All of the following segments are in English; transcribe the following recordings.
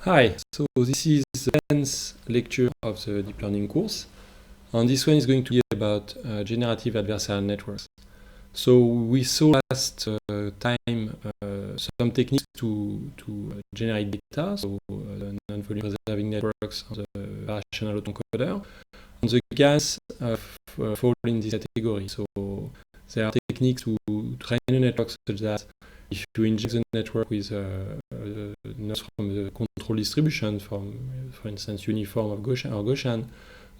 Hi, so this is the 10th lecture of the deep learning course, and this one is going to be about generative adversarial networks. So we saw last time some techniques to generate data, so non-volume preserving networks on the variational autoencoder. And the GANs fall in this category. So there are techniques to train a network such that if you inject the network with nodes from the control distribution, for instance, uniform or Gaussian,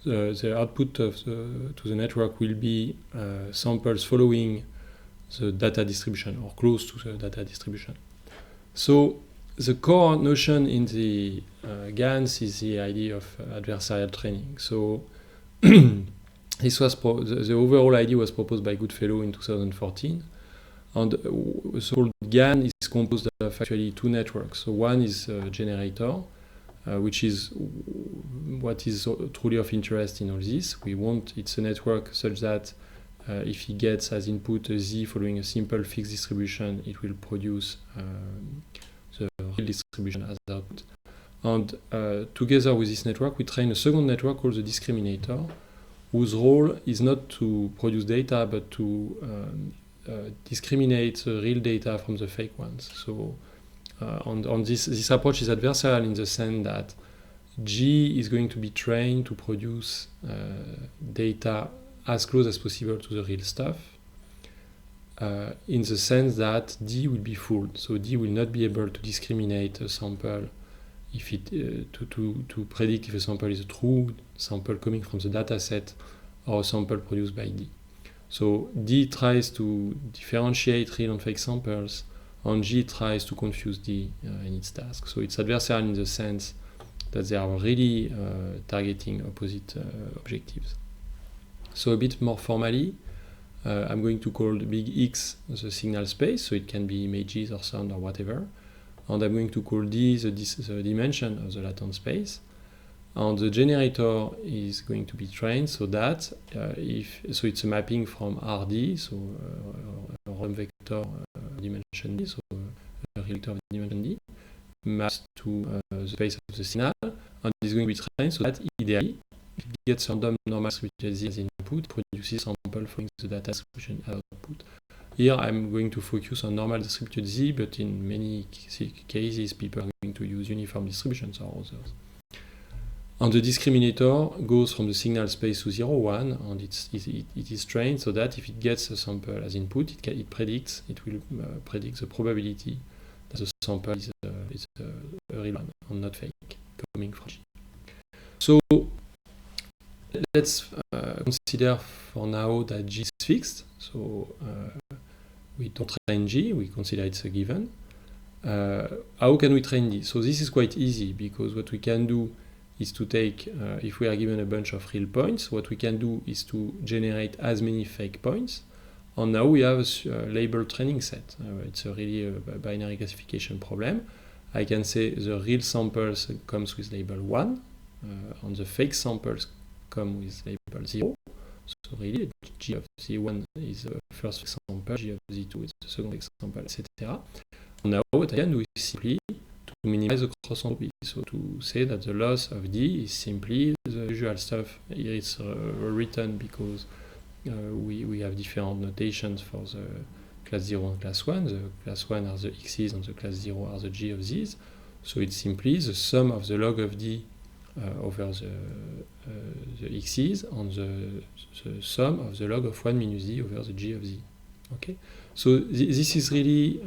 the output to the network will be samples following the data distribution or close to the data distribution. So the core notion in the GANs is the idea of adversarial training. So this was the overall idea was proposed by Goodfellow in 2014. And the so-called GAN is composed of actually two networks. So one is a generator, which is what is truly of interest in all this. It's a network such that if it gets as input a z following a simple fixed distribution, it will produce the real distribution as output. And together with this network, we train a second network called the discriminator, whose role is not to produce data, but to discriminate the real data from the fake ones. So on this approach is adversarial in the sense that G is going to be trained to produce data as close as possible to the real stuff, in the sense that D will be fooled. So D will not be able to discriminate a sample if it to predict if a sample is a true sample coming from the data set or a sample produced by D. So D tries to differentiate real and fake samples, and G tries to confuse D in its task. So it's adversarial in the sense that they are really targeting opposite objectives. So a bit more formally, I'm going to call the big X the signal space, so it can be images or sound or whatever. And I'm going to call D the dimension of the latent space. And the generator is going to be trained so that so it's a mapping from RD, so a random vector dimension D, so a real vector of dimension D, maps to the space of the signal, and it's going to be trained so that ideally, if it gets random normal distributed Z as input, produces sample following the data distribution as output. Here I'm going to focus on normal distributed Z, but in many cases people are going to use uniform distributions or others. And the discriminator goes from the signal space to 0, 1, and it is trained so that if it gets a sample as input, it will predict the probability that the sample is a real one and not fake, coming from G. So let's consider for now that G is fixed. So we don't train G, we consider it's a given. How can we train D? So this is quite easy, because what we can do is to take, if we are given a bunch of real points, what we can do is to generate as many fake points. And now we have a labeled training set. It's really a binary classification problem. I can say the real samples comes with label 1, and the fake samples come with label 0. So really, G of Z1 is the first fake sample, G of Z2 is the second fake sample, etc. And now what I can do is simply to minimize the cross entropy. So to say that the loss of D is simply the usual stuff. Here it's written because we have different notations for the class 0 and class 1. The class 1 are the X's and the class 0 are the G of Z's. So it's simply the sum of the log of D over the X's and the sum of the log of 1 minus Z over the G of Z. Okay? So this is really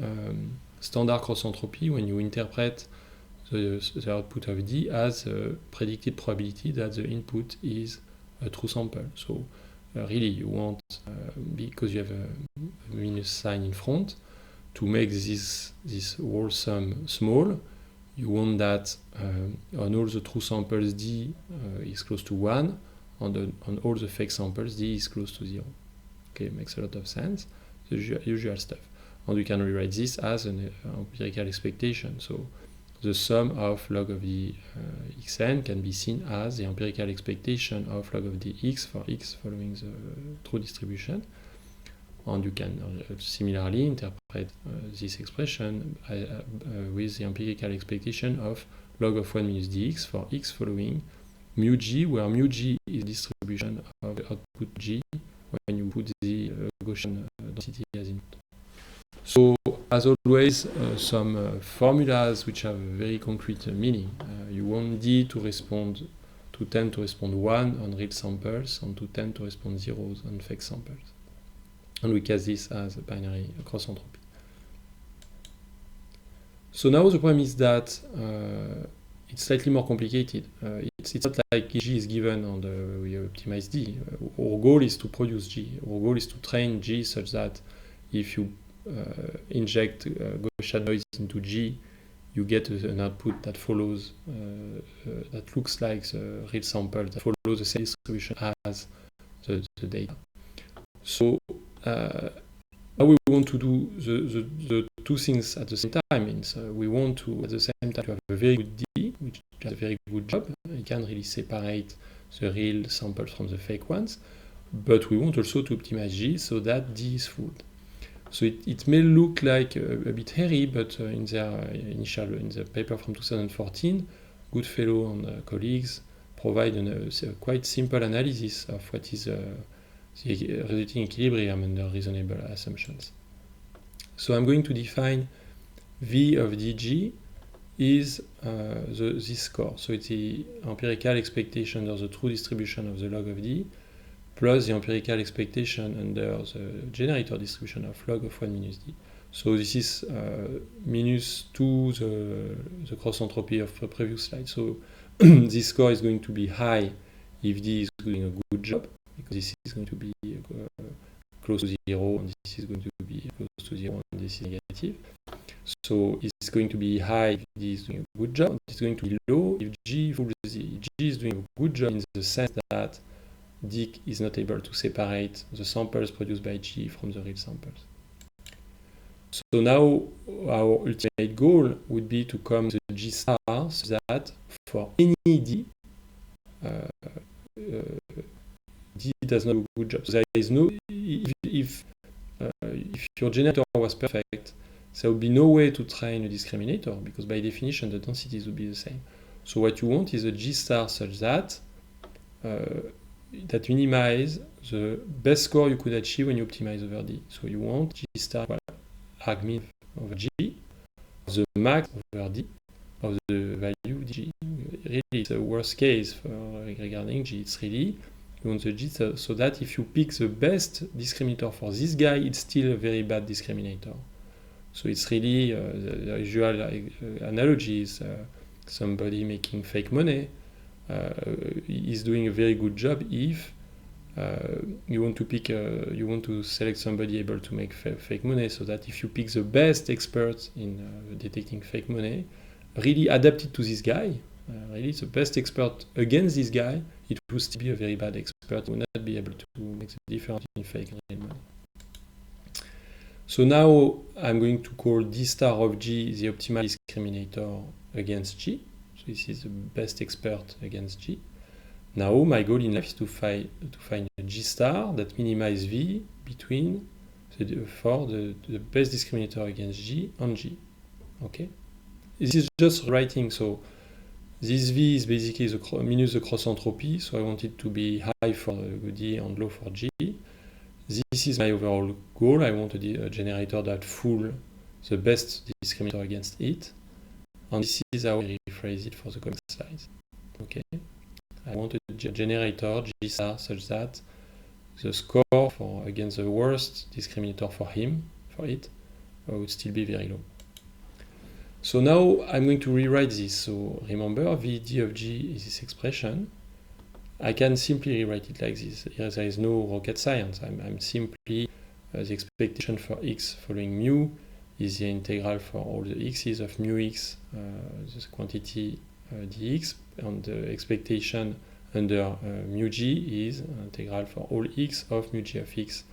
standard cross entropy when you interpret the output of D as a predicted probability that the input is a true sample. So really you want, because you have a minus sign in front, to make this whole sum small, you want that on all the true samples D is close to 1, and on all the fake samples D is close to 0. Okay, makes a lot of sense, the usual stuff. And we can rewrite this as an empirical expectation. So the sum of log of the xn can be seen as the empirical expectation of log of the x for x following the true distribution. And you can similarly interpret this expression with the empirical expectation of log of 1 minus dx for x following mu g, where mu g is distribution of the output g when you put the Gaussian density as input. So, as always, some formulas which have a very concrete meaning. You want d to tend to respond 1 on real samples and to tend to respond 0 on fake samples. And we cast this as a binary cross entropy. So now the problem is that it's slightly more complicated. It's not like G is given and we optimize D. Our goal is to produce G. Our goal is to train G such that if you inject Gaussian noise into G, you get an output that follows, that looks like the real sample, that follows the same distribution as the data. So now we want to do the two things at the same time. Means we want to, at the same time, to have a very good D, which does a very good job. It can really separate the real samples from the fake ones. But we want also to optimize G so that D is full. So it may look like a bit hairy, but in the paper from 2014, Goodfellow and colleagues provide a quite simple analysis of what is the resulting equilibrium under reasonable assumptions. So I'm going to define V of dg is this score. So it's the empirical expectation of the true distribution of the log of d plus the empirical expectation under the generator distribution of log of 1 minus d. So this is minus 2 the cross entropy of the previous slide. So this score is going to be high if d is doing a good job, because this is going to be close to 0 and this is going to be close to 0 and this is negative. So it's going to be high if d is doing a good job, and it's going to be low if g fools d. G is doing a good job in the sense that D is not able to separate the samples produced by G from the real samples. So now our ultimate goal would be to come to G star so that for any D, D does not do a good job. So there is no, if your generator was perfect, there would be no way to train a discriminator, because by definition the densities would be the same. So what you want is a G star such that that minimize the best score you could achieve when you optimize over D. So you want G star arg min over G, the max over D of the value G. Really, it's a worst case regarding G. It's really, you want the G so that if you pick the best discriminator for this guy, it's still a very bad discriminator. So it's really the usual analogy is somebody making fake money. Is doing a very good job if you want to select somebody able to make fake money, so that if you pick the best expert in detecting fake money, really adapted to this guy, really the best expert against this guy, it will still be a very bad expert, will not be able to make the difference in fake and real money. So now I'm going to call D star of G the optimal discriminator against G. So this is the best expert against G. Now my goal in life is to find a G star that minimizes V between for the best discriminator against G and G. Okay? This is just writing, so this V is basically minus the cross entropy, so I want it to be high for D and low for G. This is my overall goal. I want a generator that fools the best discriminator against it. And this is how I rephrase it for the coming slides. Okay, I want a generator G star such that the score for against the worst discriminator for it would still be very low. So now I'm going to rewrite this. So remember, VD of G is this expression. I can simply rewrite it like this. Here there is no rocket science. I'm simply the expectation for x following mu is the integral for all the x's of mu x, this quantity dx, and the expectation under mu g is integral for all x of mu g of x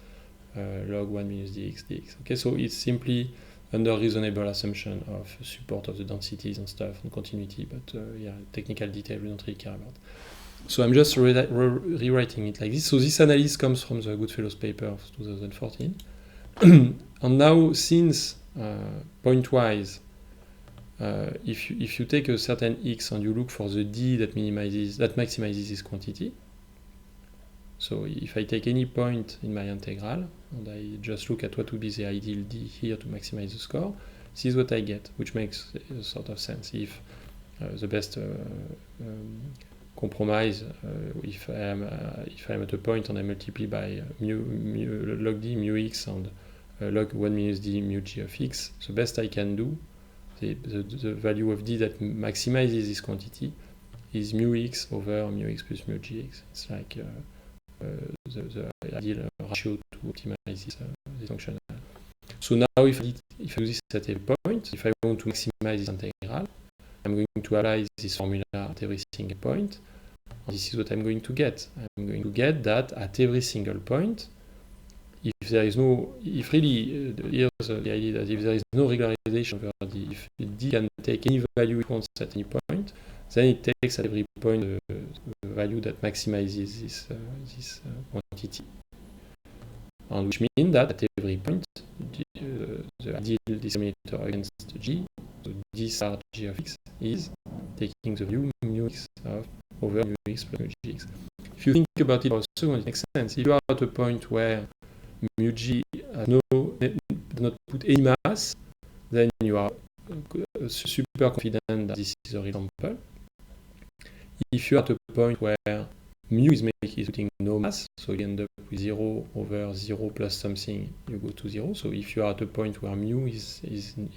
log 1 minus dx dx. Okay, so it's simply under reasonable assumption of support of the densities and stuff and continuity, but yeah, technical detail we don't really care about. So I'm just rewriting it like this. So this analysis comes from the Goodfellow's paper of 2014. And now, since pointwise, if you take a certain x and you look for the d that maximizes this quantity, so if I take any point in my integral and I just look at what would be the ideal d here to maximize the score, this is what I get, which makes a sort of sense. If the best compromise, if I'm at a point and I multiply by log d mu x and log 1 minus d mu g of x, the best I can do, the value of d that maximizes this quantity is mu x over mu x plus mu gx. It's like the ideal ratio to optimize this function. So now if I do this at every point, if I want to maximize this integral, I'm going to apply this formula at every single point. And this is what I'm going to get. I'm going to get that at every single point, if there is no, if really, here's the idea that if there is no regularization over d, if d can take any value it wants at any point, then it takes at every point the value that maximizes this quantity. And which means that at every point, the ideal discriminator against g, so d star g of x, is taking the value mu x over mu x plus mu gx. If you think about it for a second, it makes sense. If you are at a point where mu g has not put any mass, then you are super confident that this is a real sample. If you are at a point where mu is putting no mass, so you end up with 0 over 0 plus something, you go to 0. So if you are at a point where mu is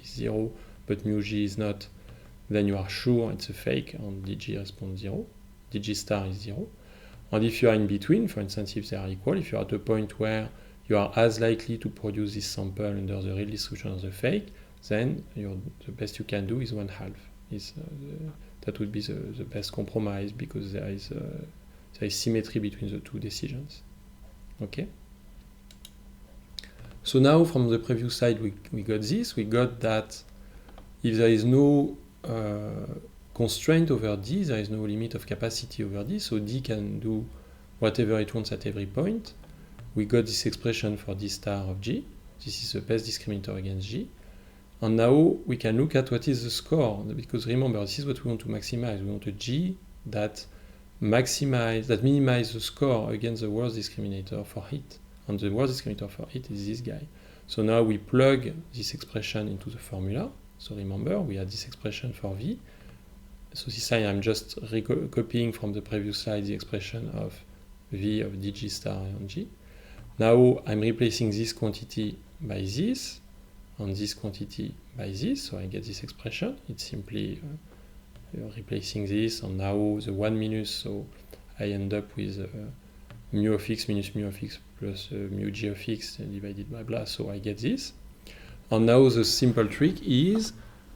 0, but mu g is not, then you are sure it's a fake and dg responds 0. dg star is 0. And if you are in between, for instance, if they are equal, if you are at a point where you are as likely to produce this sample under the real distribution as the fake, then the best you can do is 1/2. That would be the best compromise, because there is symmetry between the two decisions. Okay. So now from the previous slide we got this. We got that if there is no constraint over d, there is no limit of capacity over d, so d can do whatever it wants at every point. We got this expression for d star of g. This is the best discriminator against g. And now we can look at what is the score, because remember, this is what we want to maximize. We want a g that minimizes the score against the worst discriminator for it. And the worst discriminator for it is this guy. So now we plug this expression into the formula. So remember, we had this expression for v. So this time I'm just copying from the previous slide the expression of v of dg star on g. Now I'm replacing this quantity by this, and this quantity by this, so I get this expression. It's simply replacing this, and now the 1 minus, so I end up with mu of x minus mu of x plus mu g of x divided by blah, so I get this. And now the simple trick is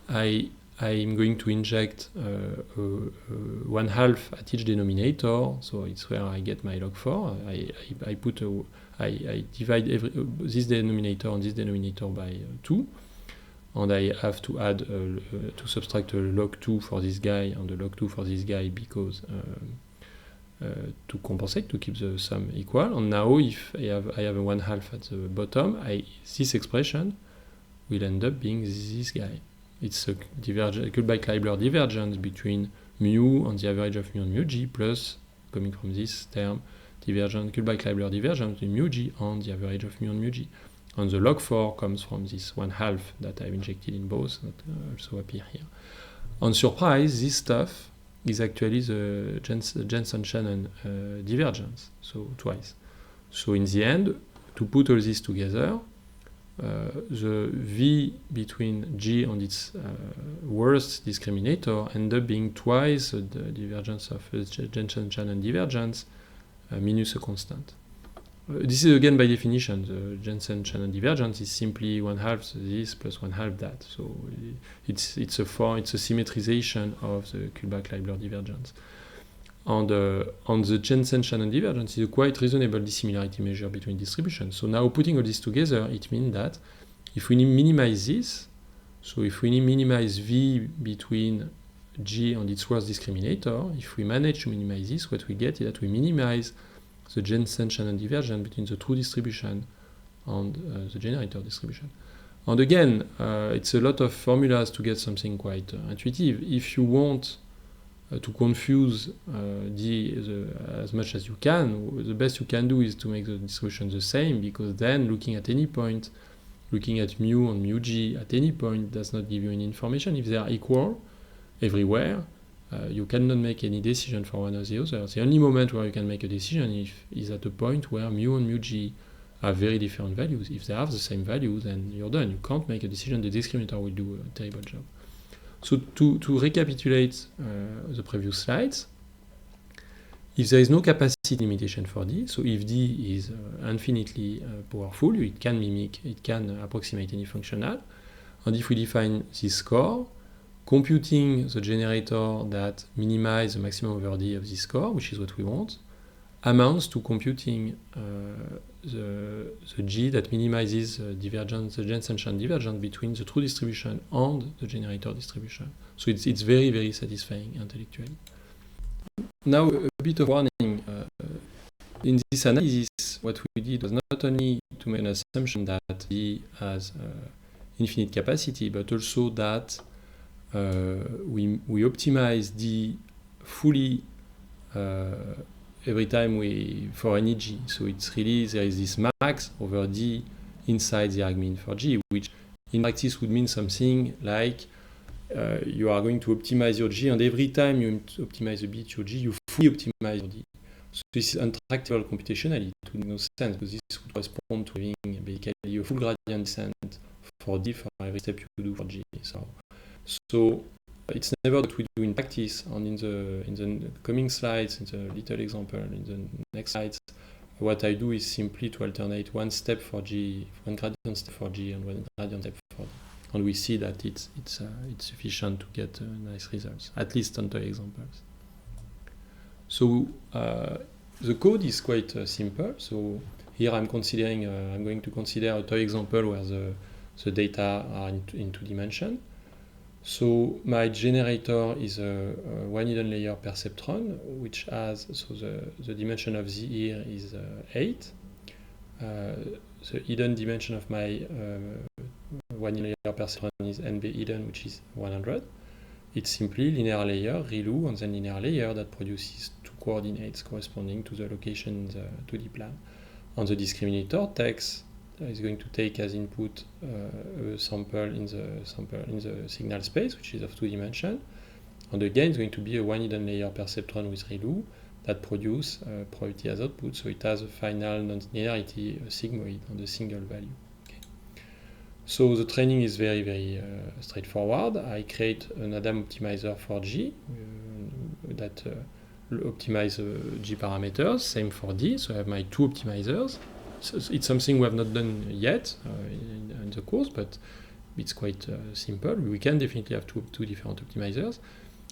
I'm going to inject 1/2 at each denominator, so it's where I get my log 4. I divide this denominator and this denominator by 2, and I have to add to subtract a log 2 for this guy and a log 2 for this guy, because to compensate, to keep the sum equal. And now if I have a 1/2 at the bottom, this expression will end up being this guy. It's a Kullback-Leibler divergence between mu and the average of mu and mu g, plus, coming from this term, Kullback-Leibler divergence between mu g and the average of mu and mu g. And the log 4 comes from this 1/2 that I've injected in both, that also appear here. On surprise, this stuff is actually the Jensen-Shannon divergence, so twice. So in the end, to put all this together, the v between g and its worst discriminator end up being twice the divergence of Jensen-Shannon divergence minus a constant. This is again by definition. The Jensen-Shannon divergence is simply 1/2 this plus 1/2 that. So it's a symmetrization of the Kullback-Leibler divergence. On the Jensen-Shannon divergence is a quite reasonable dissimilarity measure between distributions. So now putting all this together, it means that if we minimize this, so if we minimize v between g and its worst discriminator, if we manage to minimize this, what we get is that we minimize the Jensen-Shannon divergence between the true distribution on the generator distribution. And again, it's a lot of formulas to get something quite intuitive. If you want to confuse as much as you can, the best you can do is to make the distribution the same, because then looking at any point, looking at mu and mu g at any point does not give you any information. If they are equal everywhere, you cannot make any decision for one or the other. The only moment where you can make a decision is at a point where mu and mu g have very different values. If they have the same values, then you're done. You can't make a decision. The discriminator will do a terrible job. So to recapitulate the previous slides, if there is no capacity limitation for D, so if D is infinitely powerful, it can mimic, it can approximate any functional, and if we define this score, computing the generator that minimizes the maximum over D of this score, which is what we want, amounts to computing the G that minimizes the Jensen-Shan divergence between the true distribution and the generator distribution. So it's very, very satisfying intellectually. Now, a bit of warning. In this analysis, what we did was not only to make an assumption that D has infinite capacity, but also that we optimize D fully every time for any G. So it's really, there is this max over D inside the argmin for G, which in practice would mean something like you are going to optimize your G, and every time you optimize a bit your G, you fully optimize your D. So this is untractable computationally. It would make no sense, because this would correspond to having basically a full gradient descent for D for every step you do for G. So it's never what we do in practice, and in the coming slides, in the little example, in the next slides, what I do is simply to alternate one step for G, one gradient step for G, and one gradient step for D. And we see that it's sufficient to get nice results, at least on the examples. So the code is quite simple. So here I'm going to consider a toy example where the data are in two dimensions. So my generator is a one hidden layer perceptron, which has, so the dimension of Z here is 8. The hidden dimension of my one hidden layer perceptron is NB hidden, which is 100. It's simply linear layer, ReLU, and then linear layer that produces two coordinates corresponding to the location in the 2D plan. And the discriminator is going to take as input a sample in the signal space, which is of 2 dimensions. And again, it's going to be a one hidden layer perceptron with ReLU that produce probability as output. So it has a final non-linearity sigmoid on the single value. Okay. So the training is very, very straightforward. I create an Adam optimizer for G that optimize G parameters. Same for D. So I have my two optimizers. So it's something we have not done yet in the course, but it's quite simple. We can definitely have two different optimizers.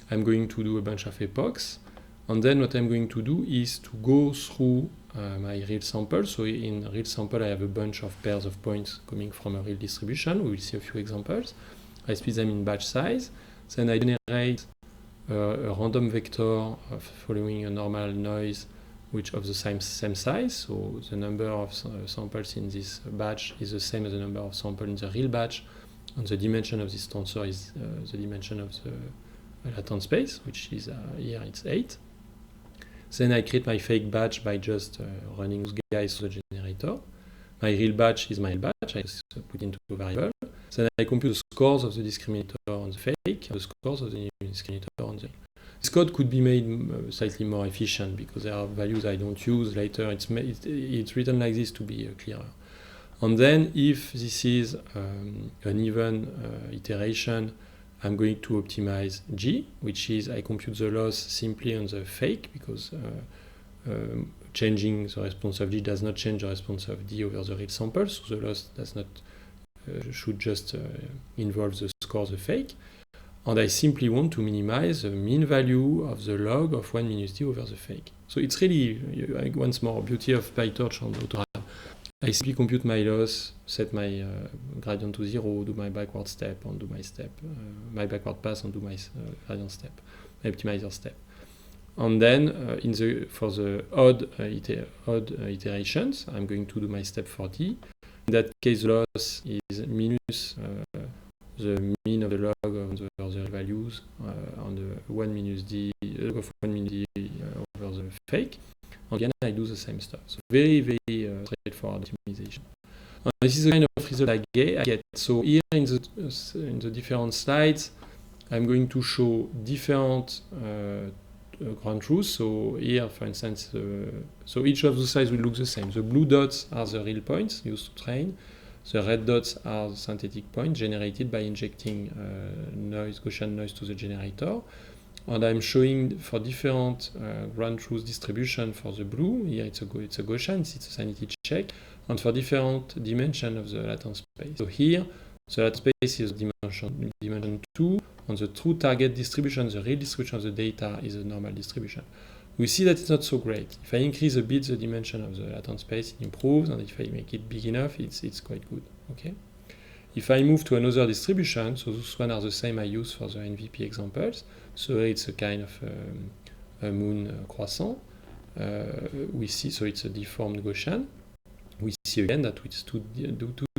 I'm going to do a bunch of epochs, and then what I'm going to do is to go through my real sample. So in real sample, I have a bunch of pairs of points coming from a real distribution. We will see a few examples. I split them in batch size. Then I generate a random vector following a normal noise, which of the same size. So the number of samples in this batch is the same as the number of samples in the real batch, and the dimension of this tensor is the dimension of the latent space, which is here it's 8. Then I create my fake batch by just running those guys through the generator. My real batch is my real batch. I just put into a variable. Then I compute the scores of the discriminator on the fake, and the scores of the discriminator on the real. This code could be made slightly more efficient because there are values I don't use later. It's written like this to be clearer. And then if this is an even iteration, I'm going to optimize G, which is I compute the loss simply on the fake, because changing the response of G does not change the response of D over the real sample, so the loss does not should just involve the score of the fake. And I simply want to minimize the mean value of the log of 1 minus D over the fake. So it's really, once more, beauty of PyTorch and Autorad. I simply compute my loss, set my gradient to 0, do my backward step, and do my step, my backward pass, and do my gradient step, my optimizer step. And then for the odd iterations, I'm going to do my step for D. In that case, the loss is minus the mean of the log of the other values on the 1 minus d of 1 minus d over the fake. Again, I do the same stuff. So very, very straightforward optimization. This is the kind of result I get. So here in the different slides, I'm going to show different ground truths. So here, for instance, so each of the sides will look the same. The blue dots are the real points used to train. The red dots are the synthetic points generated by injecting Gaussian noise to the generator. And I'm showing for different ground truth distribution for the blue. Here it's a Gaussian, it's a sanity check. And for different dimension of the latent space. So here, the latent space is dimension 2. On the true target distribution, the real distribution of the data is a normal distribution. We see that it's not so great. If I increase a bit the dimension of the latent space, it improves, and if I make it big enough, it's quite good. Okay. If I move to another distribution, so those one are the same I use for the NVP examples. So it's a kind of a moon croissant. We see, so it's a deformed Gaussian. We see again that with two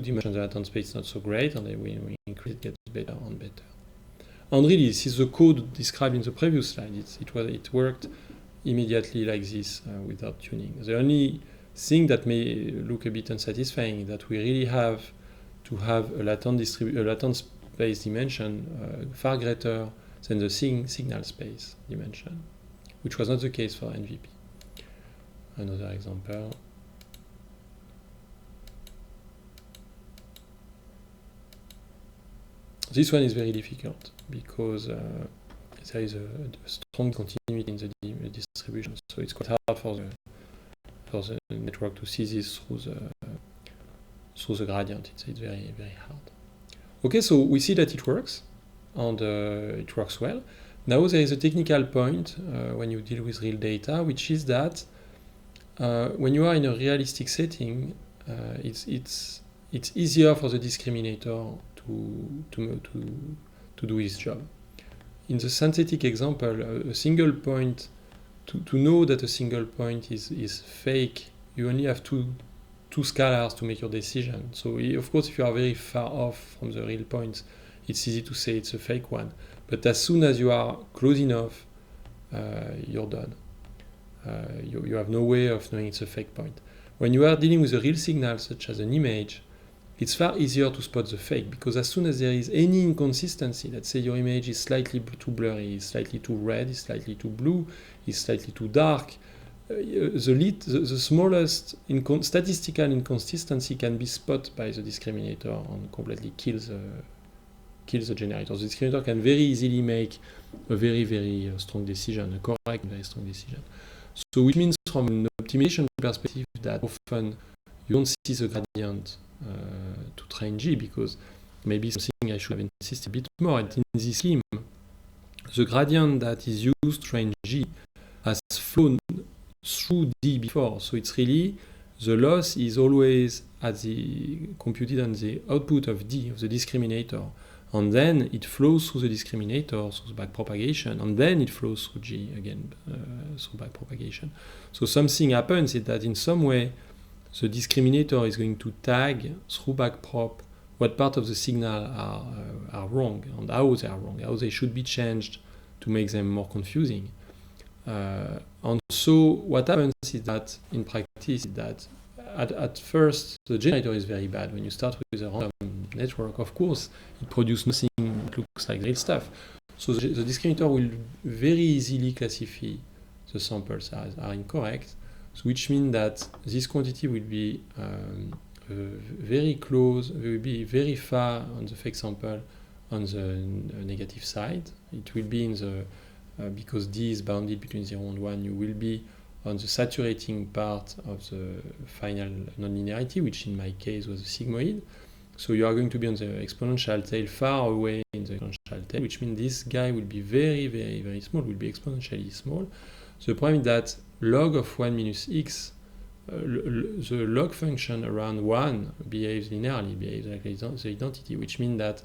dimensions, the latent space is not so great, and then we increase it, gets better and better. And really, this is the code described in the previous slide. It worked immediately like this without tuning. The only thing that may look a bit unsatisfying is that we really have to have a latent space dimension far greater than the signal space dimension, which was not the case for NVP. Another example. This one is very difficult because there is a strong continuity in the distribution, so it's quite hard for the network to see this through the gradient. It's very, very hard. Okay, so we see that it works, and it works well. Now there is a technical point when you deal with real data, which is that when you are in a realistic setting, it's easier for the discriminator to do his job. In the synthetic example, a single point, to know that a single point is fake, you only have two scalars to make your decision. So of course, if you are very far off from the real points, it's easy to say it's a fake one. But as soon as you are close enough, you're done. You have no way of knowing it's a fake point. When you are dealing with a real signal, such as an image, it's far easier to spot the fake, because as soon as there is any inconsistency, let's say your image is slightly too blurry, is slightly too red, is slightly too blue, is slightly too dark, the smallest statistical inconsistency can be spotted by the discriminator and completely kills the generator. The discriminator can very easily make a very, very strong decision, a correct, very strong decision. So which means from an optimization perspective that often you don't see the gradient to train G, because maybe something I should have insisted a bit more. And in this scheme, the gradient that is used to train G has flown through D before, so it's really the loss is always computed on the output of D, of the discriminator, and then it flows through the discriminator through backpropagation, and then it flows through G again through backpropagation. So something happens is that in some way the discriminator is going to tag through backprop what part of the signal are wrong, and how they are wrong, how they should be changed to make them more confusing. And so what happens is that in practice, that at first the generator is very bad. When you start with a random network, of course, it produces nothing that looks like real stuff. So the discriminator will very easily classify the samples as are incorrect, so which means that this quantity will be very close, will be very far on the fake sample on the negative side. It will be in the because D is bounded between 0 and 1, you will be on the saturating part of the final nonlinearity, which in my case was a sigmoid. So you are going to be on the exponential tail far away in the exponential tail, which means this guy will be very, very, very small, will be exponentially small. The problem is that log of 1 minus x, the log function around 1 behaves linearly, behaves like the identity, which means that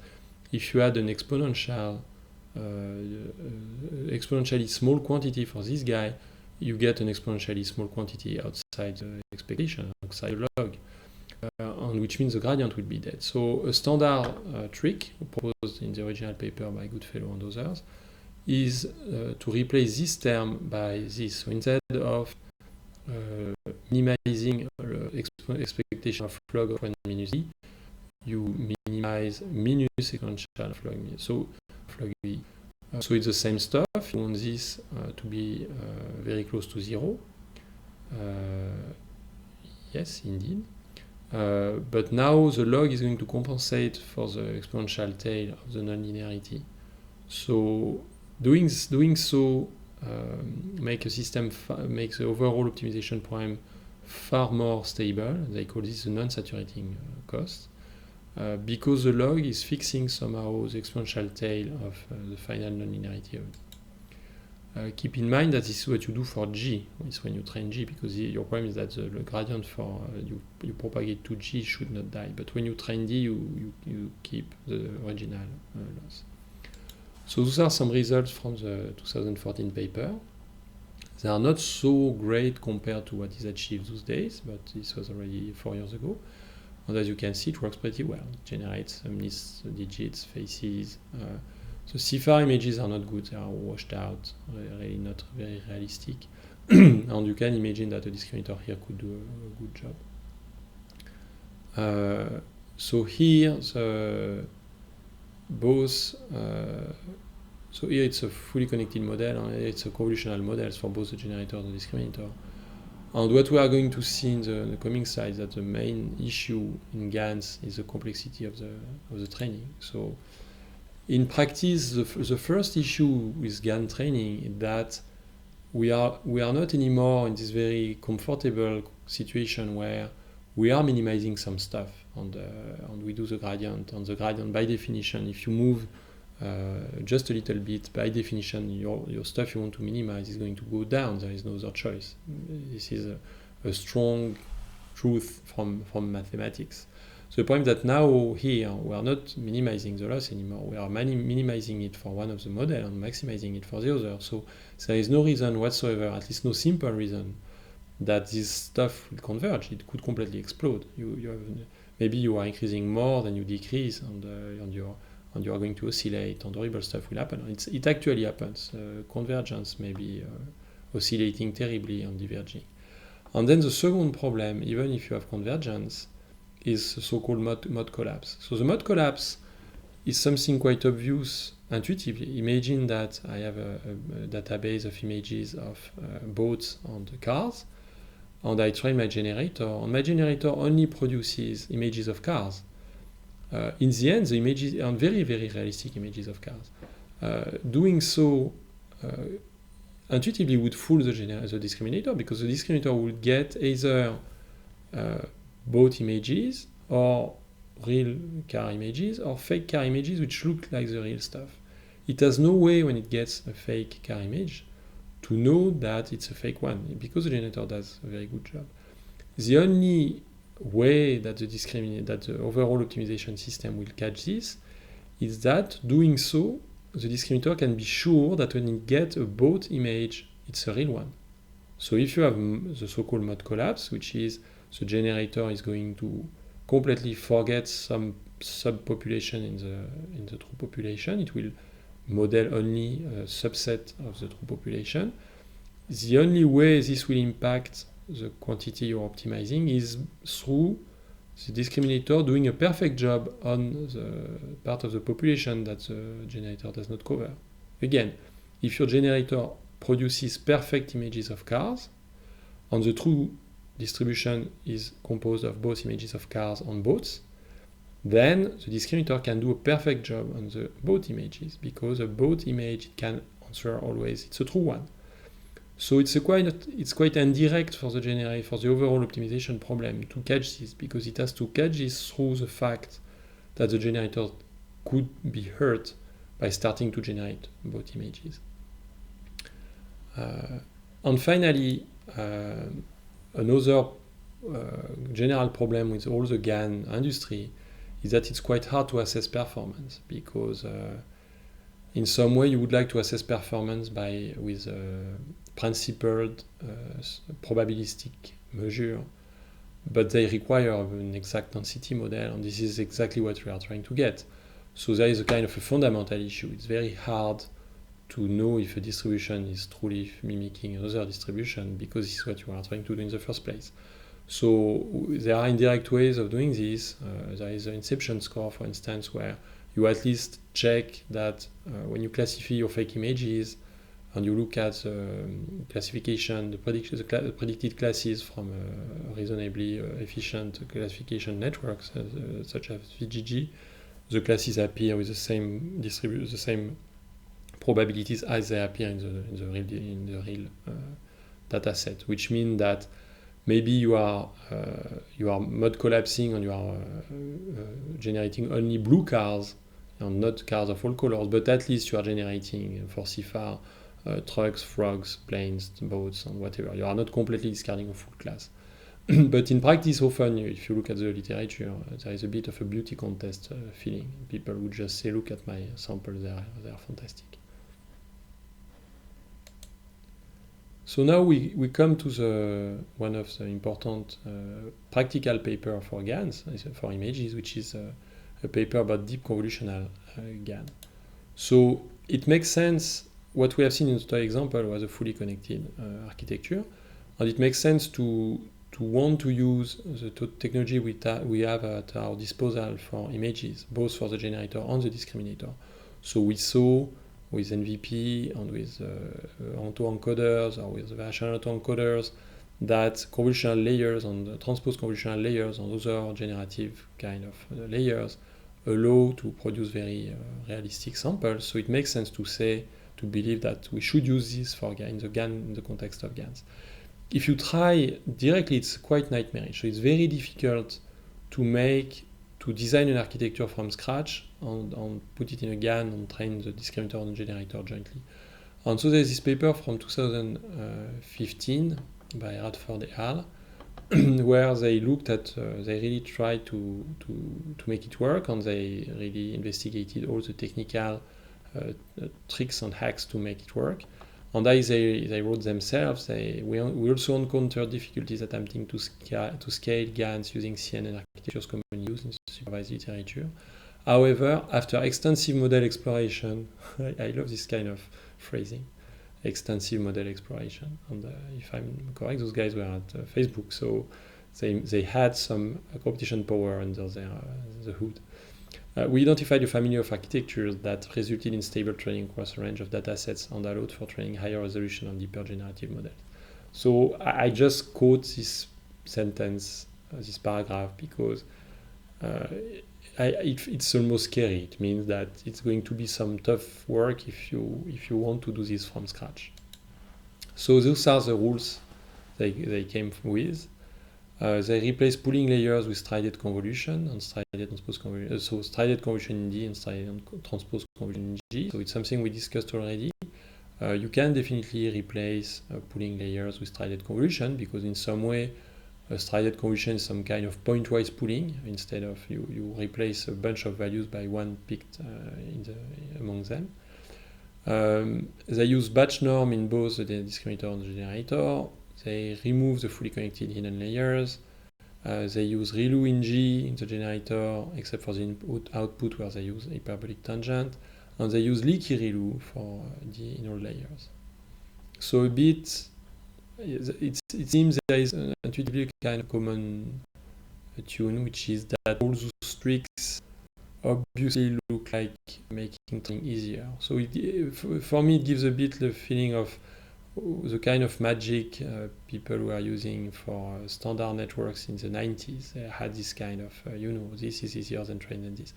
if you add an exponentially small quantity for this guy, you get an exponentially small quantity outside the expectation, outside the log. and which means the gradient will be dead. So a standard trick proposed in the original paper by Goodfellow and others is to replace this term by this. So instead of minimizing expectation of log of 1 minus e, you minimize minus sequential of log mi. So log e. So it's the same stuff. You want this to be very close to 0. Yes, indeed. But now the log is going to compensate for the exponential tail of the nonlinearity. So doing so make a system makes the overall optimization problem far more stable. They call this the non-saturating cost, because the log is fixing somehow the exponential tail of the final nonlinearity of it. Keep in mind that this is what you do for G. It's when you train G, because your problem is that the gradient for you propagate to G should not die. But when you train D, you keep the original loss. So those are some results from the 2014 paper. They are not so great compared to what is achieved those days, but this was already 4 years ago. And as you can see, it works pretty well. It generates some nice digits, faces. The CFAR images are not good, they are washed out, really not very realistic. And you can imagine that a discriminator here could do a good job. So here, so here it's a fully connected model, and it's a convolutional model for both the generator and the discriminator. And what we are going to see in the coming slides, that the main issue in GANs is the complexity of the training. So in practice, the first issue with GAN training is that we are not anymore in this very comfortable situation where we are minimizing some stuff, and we do the gradient. And the gradient, by definition, if you move just a little bit, by definition, your stuff you want to minimize is going to go down. There is no other choice. This is a strong truth from mathematics. So the point is that now here we are not minimizing the loss anymore. We are minimizing it for one of the model and maximizing it for the other. So there is no reason whatsoever, at least no simple reason, that this stuff will converge. It could completely explode. Maybe you are increasing more than you decrease, and you are going to oscillate, and horrible stuff will happen. It actually happens. Convergence may be oscillating terribly and diverging. And then the second problem, even if you have convergence, is the so-called mode collapse. So the mode collapse is something quite obvious intuitively. Imagine that I have a database of images of boats and cars, and I train my generator, and my generator only produces images of cars. In the end, the images are very, very realistic images of cars. Doing so intuitively would fool the discriminator, because the discriminator would get either boat images or real car images or fake car images which look like the real stuff. It has no way, when it gets a fake car image, to know that it's a fake one, because the generator does a very good job. The only way that the overall optimization system will catch this is that, doing so, the discriminator can be sure that when it gets a boat image, it's a real one. So if you have the so-called mode collapse, which is the generator is going to completely forget some subpopulation in the true population. It will model only a subset of the true population. The only way this will impact the quantity you're optimizing is through the discriminator doing a perfect job on the part of the population that the generator does not cover. Again, if your generator produces perfect images of cars, and the true distribution is composed of both images of cars on boats, then the discriminator can do a perfect job on the boat images, because a boat image can answer always it's a true one. So it's quite indirect for the generator, for the overall optimization problem, to catch this, because it has to catch this through the fact that the generator could be hurt by starting to generate boat images. And finally, another general problem with all the GAN industry is that it's quite hard to assess performance, because in some way you would like to assess performance with principled probabilistic measure, but they require an exact density model, and this is exactly what we are trying to get. So there is a kind of a fundamental issue. It's very hard to know if a distribution is truly mimicking another distribution, because this is what you are trying to do in the first place. So there are indirect ways of doing this. There is an inception score, for instance, where you at least check that when you classify your fake images and you look at classification, the predicted classes from reasonably efficient classification networks such as VGG, the classes appear with the same probabilities as they appear in the real data set, which means that maybe you are mod collapsing and you are generating only blue cars and not cars of all colors, but at least you are generating for CFAR trucks, frogs, planes, boats, and whatever. You are not completely discarding a full class. But in practice, often, if you look at the literature, there is a bit of a beauty contest feeling. People would just say, look at my sample, they are fantastic. So now we come to one of the important practical paper for GANs, for images, which is a paper about deep convolutional GAN. So it makes sense. What we have seen in the example was a fully connected architecture, and it makes sense to want to use the technology we have at our disposal for images, both for the generator and the discriminator. So we saw with NVP and with autoencoders or with variational autoencoders that convolutional layers and transpose convolutional layers and other generative kind of layers allow to produce very realistic samples. So it makes sense to believe that we should use this for GAN in the context of GANs. If you try directly, it's quite nightmarish. So it's very difficult to design an architecture from scratch and put it in a GAN and train the discriminator and the generator jointly. And so there's this paper from 2015 by Radford et al. Where they looked at, they really tried to make it work, and they really investigated all the technical tricks and hacks to make it work. And as they wrote themselves, we also encountered difficulties attempting to scale GANs using CNN architectures commonly used in supervised literature. However, after extensive model exploration, I love this kind of phrasing, extensive model exploration. And if I'm correct, those guys were at Facebook, so they had some computation power under the hood. We identified a family of architectures that resulted in stable training across a range of data sets and allowed for training higher resolution and deeper generative models. So I just quote this sentence, this paragraph, because it's almost scary. It means that it's going to be some tough work if you want to do this from scratch. So those are the rules they came with. They replace pooling layers with strided convolution and strided transpose convolution. So strided convolution in D and strided transpose convolution in G. So it's something we discussed already. You can definitely replace pooling layers with strided convolution, because in some way a strided convolution is some kind of pointwise pooling. Instead of you replace a bunch of values by one picked among them. They use batch norm in both the discriminator and the generator. They remove the fully connected hidden layers. They use ReLU in G in the generator, except for the output where they use hyperbolic tangent. And they use leaky ReLU for D in all layers. So it seems there is an intuitively kind of common tune, which is that all those tricks obviously look like making things easier. So for me, it gives a bit the feeling of the kind of magic people were using for standard networks in the 90s. They had this kind of, this is easier than train than this.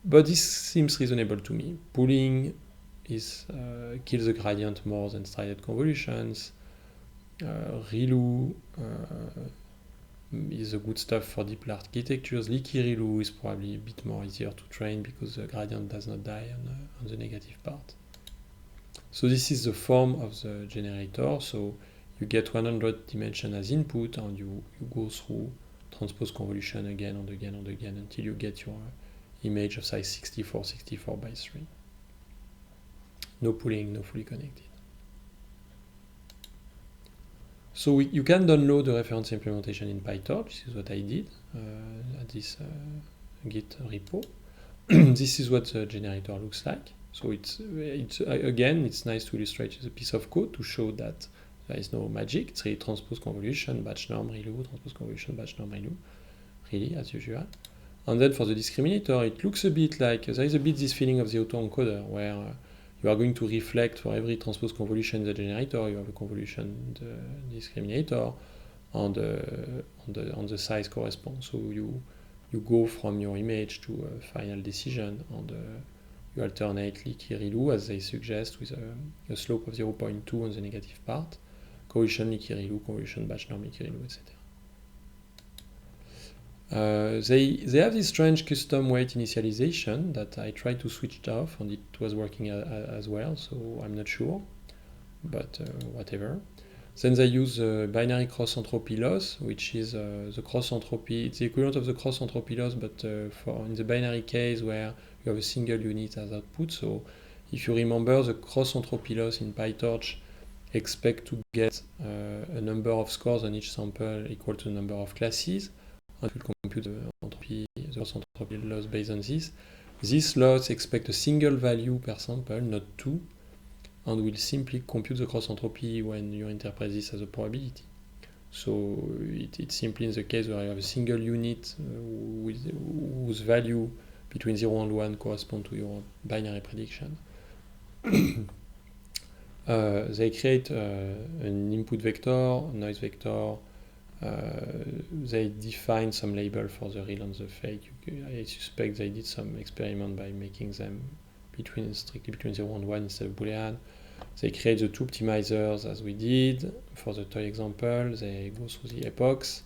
But this seems reasonable to me. Pooling kills the gradient more than strided convolutions. ReLU is a good stuff for deep architectures. Leaky ReLU is probably a bit more easier to train because the gradient does not die on the negative part. So this is the form of the generator. So you get 100 dimensions as input, and you go through transpose convolution again and again and again until you get your image of size 64 by 3. No pooling, no fully connected. So you can download the reference implementation in PyTorch. This is what I did at this Git repo. This is what the generator looks like. So it's again, it's nice to illustrate the piece of code to show that there is no magic. It's really transpose convolution, batch norm, relu, transpose convolution, batch norm, relu, really as usual. And then for the discriminator, it looks a bit like, there is a bit this feeling of the autoencoder where you are going to reflect for every transpose convolution in the generator, you have a convolution the discriminator on the size corresponds. So you go from your image to a final decision, and you alternate leaky relu as they suggest with a slope of 0.2 on the negative part, convolution leaky relu, convolution batch norm leaky relu, etc. They have this strange custom weight initialization that I tried to switch it off, and it was working as well, so I'm not sure, but whatever. Then they use binary cross entropy loss, which is the cross entropy. It's the equivalent of the cross entropy loss, but for in the binary case where you have a single unit as output. So if you remember, the cross entropy loss in PyTorch expect to get a number of scores on each sample equal to the number of classes, and it will compute the cross entropy loss based on this. This loss expect a single value per sample, not two, and will simply compute the cross entropy when you interpret this as a probability. So it's simply in the case where you have a single unit whose value between 0 and 1 correspond to your binary prediction. They create an input vector, a noise vector. They define some label for the real and the fake. I suspect they did some experiment by making them strictly between 0 and 1 instead of Boolean. They create the two optimizers as we did for the toy example. They go through the epochs,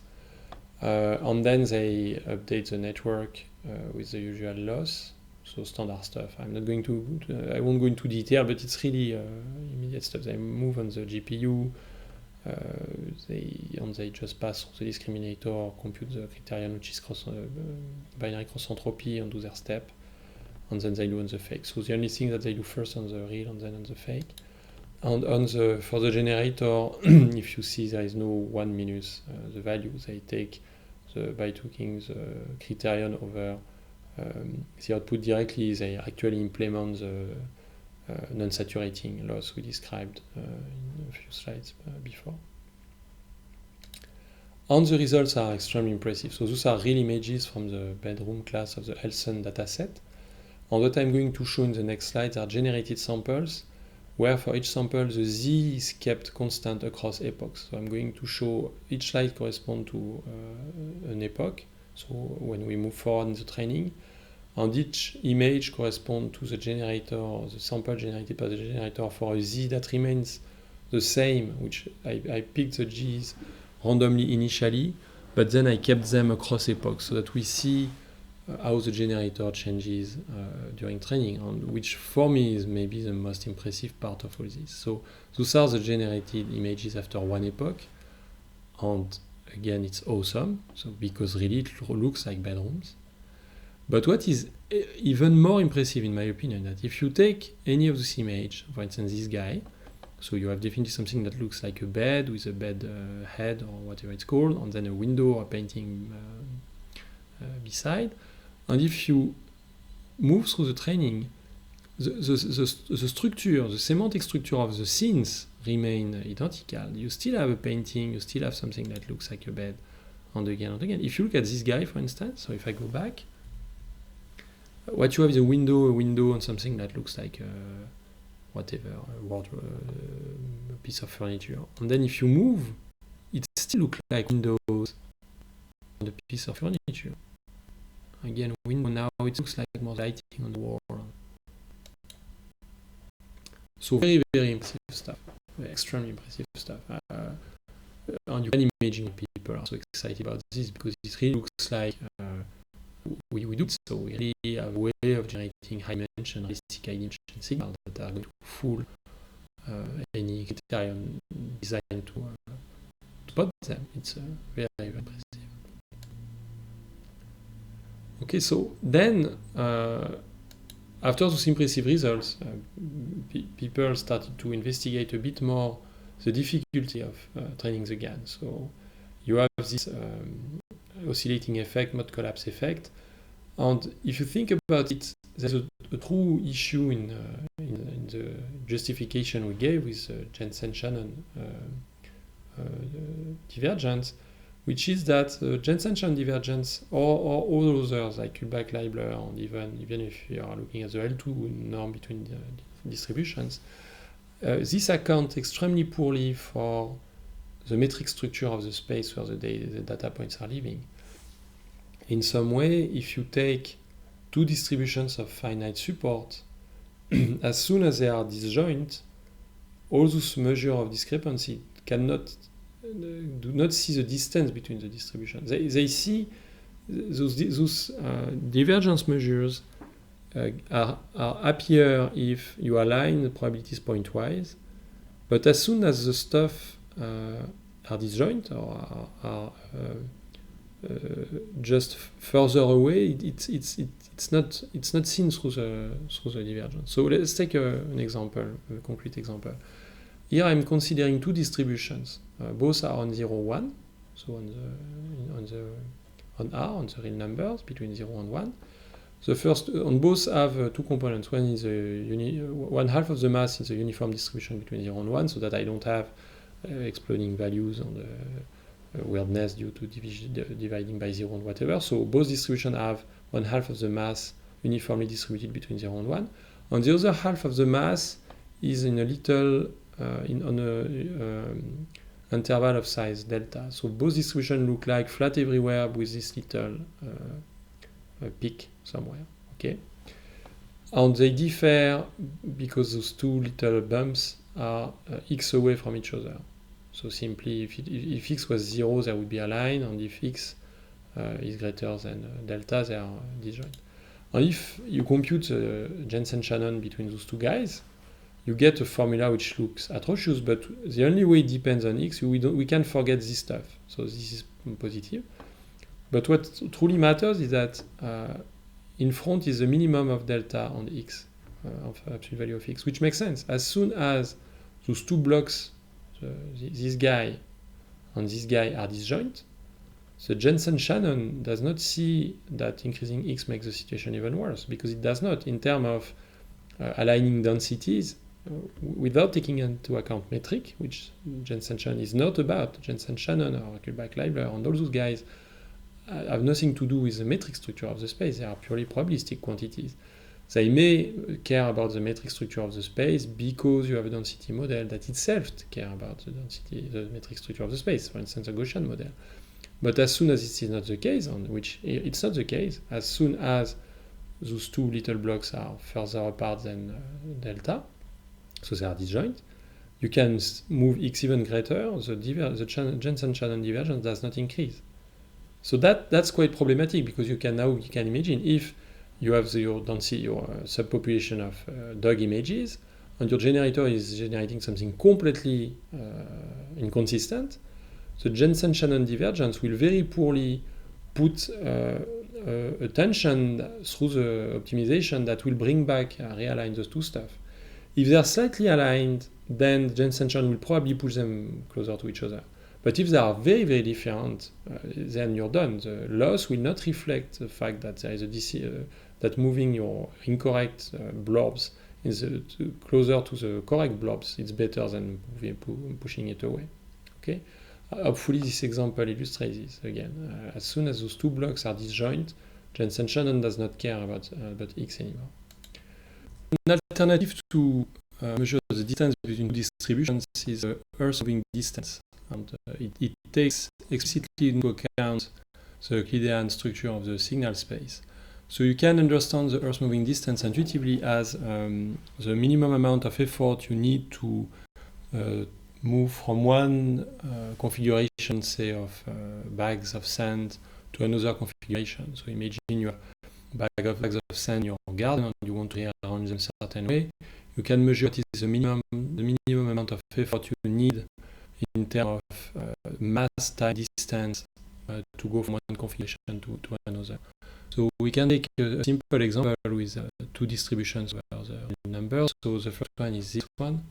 and then they update the network with the usual loss. So standard stuff. I won't go into detail, but it's really immediate stuff. They move on the GPU, they just pass through the discriminator, compute the criterion, which is binary cross entropy, and do their step, and then they do on the fake. So the only thing that they do first on the real and then on the fake. And for the generator, if you see there is no 1 minus the value, they take by taking the criterion over the output directly, they actually implement the non-saturating loss we described in a few slides before. And the results are extremely impressive. So those are real images from the bedroom class of the Elson dataset. And what I'm going to show in the next slides are generated samples, where for each sample the z is kept constant across epochs. So I'm going to show each slide correspond to an epoch, so when we move forward in the training, and each image corresponds to the generator, or the sample generated by the generator for a z that remains the same, which I picked the g's randomly initially, but then I kept them across epochs so that we see how the generator changes during training, and which for me is maybe the most impressive part of all this. So those are the generated images after one epoch, and again it's awesome, so because really it looks like bedrooms. But what is even more impressive in my opinion, that if you take any of this image, for instance this guy, so you have definitely something that looks like a bed with a bed head or whatever it's called, and then a window or a painting beside. And if you move through the training, the structure, the semantic structure of the scenes remain identical. You still have a painting, you still have something that looks like a bed, and again and again. If you look at this guy, for instance, so if I go back, what you have is a window, and something that looks like whatever, a wardrobe, a piece of furniture. And then if you move, it still looks like windows and a piece of furniture. Again, window, now it looks like more lighting on the wall. So very, very impressive stuff. Extremely impressive stuff. And you can imagine people are so excited about this because it really looks like we do it. So we really have a way of generating high dimension, realistic high dimension signals that are going to fool any criterion designed to spot them. It's very, very impressive. Okay, so then after those impressive results, people started to investigate a bit more the difficulty of training the GAN. So you have this oscillating effect, mode collapse effect. And if you think about it, there's a true issue in the justification we gave with Jensen-Shannon divergence, which is that Jensen-Shannon divergence or all others like Kullback-Leibler, and even if you are looking at the L2 norm between the distributions, this accounts extremely poorly for the metric structure of the space where the data points are living. In some way, if you take two distributions of finite support, as soon as they are disjoint, all those measures of discrepancy do not see the distance between the distributions. They see those divergence measures are happier if you align the probabilities pointwise, but as soon as the stuff are disjoint or are just further away, it's not seen through the divergence. So let's take an example, a concrete example. Here I'm considering two distributions. Both are on 0, 1, so on R, on the real numbers between 0 and 1. The first, on both have two components. One is one half of the mass is a uniform distribution between 0 and 1, so that I don't have exploding values on the weirdness due to dividing by 0 and whatever. So both distributions have one half of the mass uniformly distributed between 0 and 1. And the other half of the mass is in a little interval of size delta. So both distributions look like flat everywhere with this little peak somewhere. Okay, and they differ because those two little bumps are x away from each other. So simply, if x was 0, they would be aligned, and if x is greater than delta, they are disjoint. And if you compute the Jensen-Shannon between those two guys, you get a formula which looks atrocious, but the only way it depends on x, we can forget this stuff. So this is positive. But what truly matters is that in front is the minimum of delta on x, of absolute value of x, which makes sense. As soon as those two blocks, this guy and this guy, are disjoint, the Jensen-Shannon does not see that increasing x makes the situation even worse, because it does not, in terms of aligning densities, without taking into account metric, which Jensen-Shannon is not about. Jensen-Shannon or Kullback-Leibler and all those guys have nothing to do with the metric structure of the space. They are purely probabilistic quantities. They may care about the metric structure of the space because you have a density model that itself cares about the metric structure of the space, for instance, a Gaussian model. But as soon as it is not the case, on which it's not the case, as soon as those two little blocks are further apart than delta, so they are disjoint, you can move x even greater, the Jensen-Shannon divergence does not increase. So that's quite problematic, because you can imagine if you have your subpopulation of dog images, and your generator is generating something completely inconsistent, the Jensen-Shannon divergence will very poorly put a tension through the optimization that will bring back, realign those two stuff. If they are slightly aligned, then Jensen-Shannon will probably push them closer to each other. But if they are very, very different, then you're done. The loss will not reflect the fact that there is that moving your incorrect blobs is closer to the correct blobs. It's better than pushing it away. Okay. Hopefully, this example illustrates this again. As soon as those two blocks are disjoint, Jensen-Shannon does not care about x anymore. An alternative to measure the distance between distributions is the Earth moving distance. And it takes explicitly into account the Euclidean structure of the signal space. So you can understand the Earth moving distance intuitively as the minimum amount of effort you need to move from one configuration, say, of bags of sand to another configuration. So imagine you have bags of sand in your garden and you want to rearrange them a certain way. You can measure what is the minimum amount of effort you need in terms of mass, time, distance to go from one configuration to another. So we can take a simple example with two distributions where the numbers. So the first one is this one.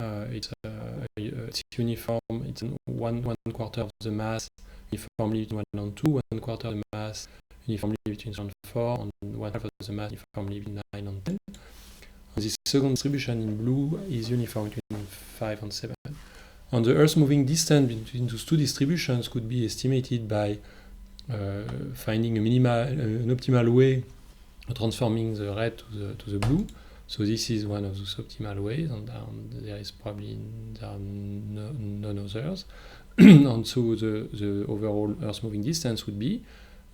It's a it's uniform, it's one quarter of the mass uniformly between 1 and 2, 1 quarter of the mass uniformly between 3 and 4, and 1 half of the mass uniformly between 9 and 10. And this second distribution in blue is uniform between 5 and 7. And the Earth moving distance between those two distributions could be estimated by finding an optimal way of transforming the red to the blue. So this is one of those optimal ways, and there are none others. And so the overall Earth moving distance would be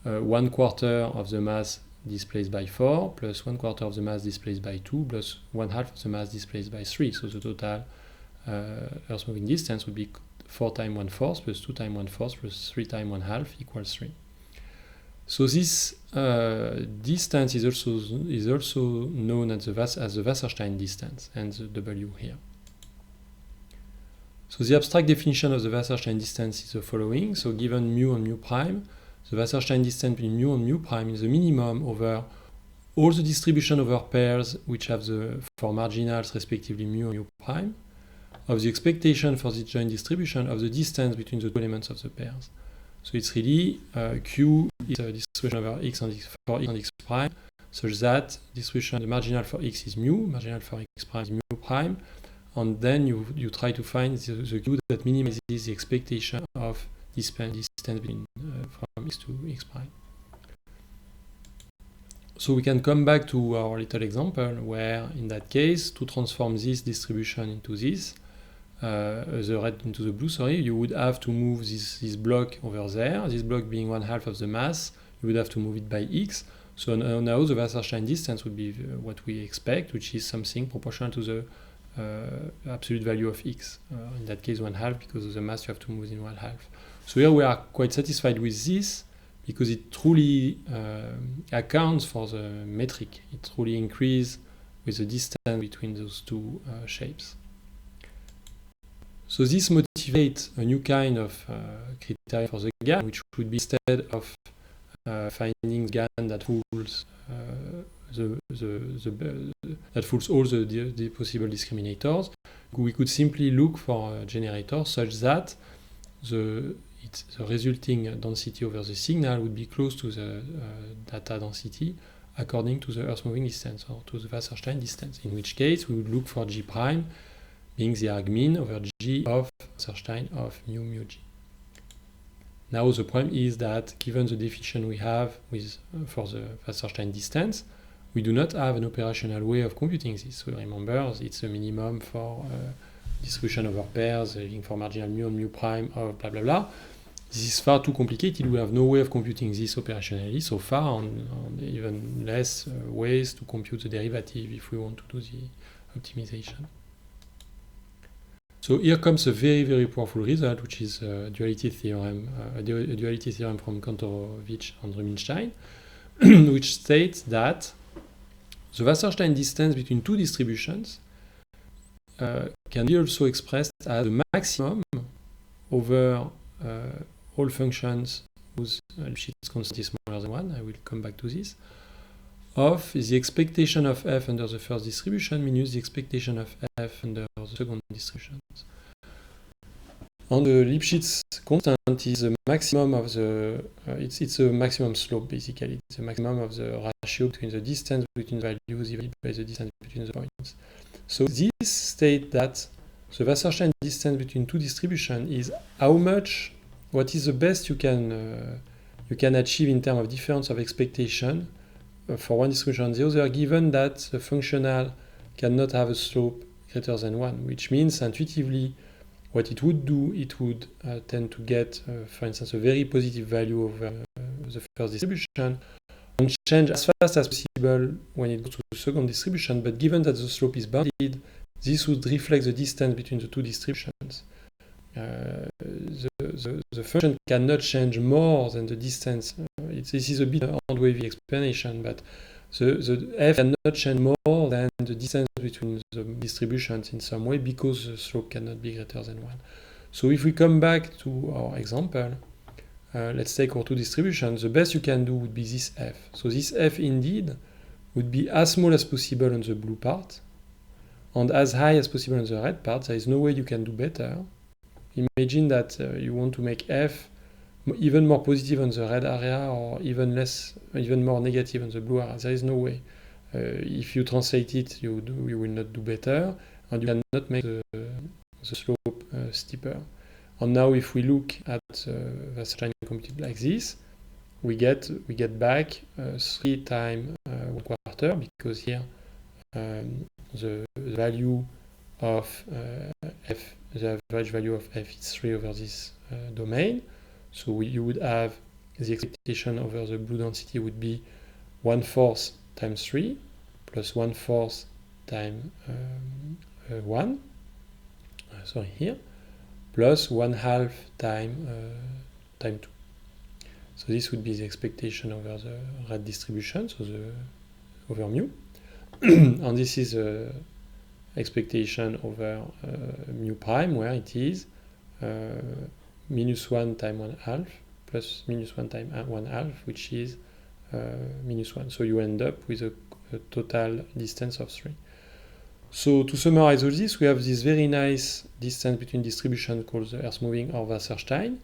1 quarter of the mass displaced by 4 plus 1 quarter of the mass displaced by 2 plus 1 half of the mass displaced by 3. So the total Earth moving distance would be 4 times 1/4 plus 2 times 1/4 plus 3 times 1/2 equals 3. So this distance is also known as the Wasserstein distance, and the W here. So the abstract definition of the Wasserstein distance is the following. So given mu and mu prime, the Wasserstein distance between mu and mu prime is the minimum over all the distribution over pairs which have the for marginals respectively mu and mu prime of the expectation for the joint distribution of the distance between the two elements of the pairs. So it's really Q is a distribution over x and x for x and x prime, such that distribution the marginal for x is mu, marginal for x prime is mu prime, and then you try to find the Q that minimizes the expectation of distance between from x to x prime. So we can come back to our little example where, in that case, to transform this distribution into this, the red into the blue, sorry, you would have to move this block over there. This block being 1/2 of the mass, you would have to move it by x. So now the Wasserstein distance would be what we expect, which is something proportional to the absolute value of x. In that case, 1/2, because of the mass you have to move in 1/2. So here we are quite satisfied with this, because it truly accounts for the metric. It truly increases with the distance between those two shapes. So this motivates a new kind of criteria for the GAN, which would be, instead of finding GAN that fools that fools all the possible discriminators, we could simply look for a generator such that the resulting density over the signal would be close to the data density according to the Earth moving distance, or to the Wasserstein distance, in which case we would look for G prime being the argmin over G of Wasserstein of mu G. Now the problem is that, given the definition we have for the Wasserstein distance, we do not have an operational way of computing this. So remember, it's a minimum for distribution over pairs, looking for marginal mu and mu prime of blah blah blah. This is far too complicated. We have no way of computing this operationally so far, and even less ways to compute the derivative if we want to do the optimization. So here comes a very, very powerful result, which is a duality theorem from Kantorovich and Rubinstein, which states that the Wasserstein distance between two distributions can be also expressed as the maximum over all functions whose Lipschitz constant is smaller than 1. I will come back to this. Of the expectation of f under the first distribution minus the expectation of f under the second distribution. And the Lipschitz constant is the maximum of the it's a maximum slope, basically. It's the maximum of the ratio between the distance between values divided by the distance between the points. So this states that the Wasserstein distance between two distributions is what is the best you can achieve in terms of difference of expectation for one distribution and the other, given that the functional cannot have a slope greater than 1, which means intuitively what it would do, it would tend to get, for instance, a very positive value over the first distribution and change as fast as possible when it goes to the second distribution. But given that the slope is bounded, this would reflect the distance between the two distributions. The function cannot change more than the distance. This is a bit hand-wavy explanation, but the f cannot change more than the distance between the distributions in some way, because the slope cannot be greater than 1. So if we come back to our example, let's take our two distributions. The best you can do would be this f. So this f indeed would be as small as possible on the blue part and as high as possible on the red part. There is no way you can do better. imagine that you want to make f even more positive on the red area or even more negative on the blue area. There is no way. If you translate it, you will not do better, and you cannot make the slope steeper. And now, if we look at Wasserstein computed like this, we get back 3 times 1/4, because here the value of f, the average value of f is 3 over this domain. So you would have the expectation over the blue density would be 1/4 times 3 plus 1/4 times 1, sorry, here, plus 1/2 times 2. So this would be the expectation over the red distribution, so over mu. And this is the expectation over mu prime, where it is -1 times 1/2 plus -1 times 1/2, which is -1. So you end up with a total distance of 3. So to summarize all this, we have this very nice distance between distribution called the earth-moving or Wasserstein,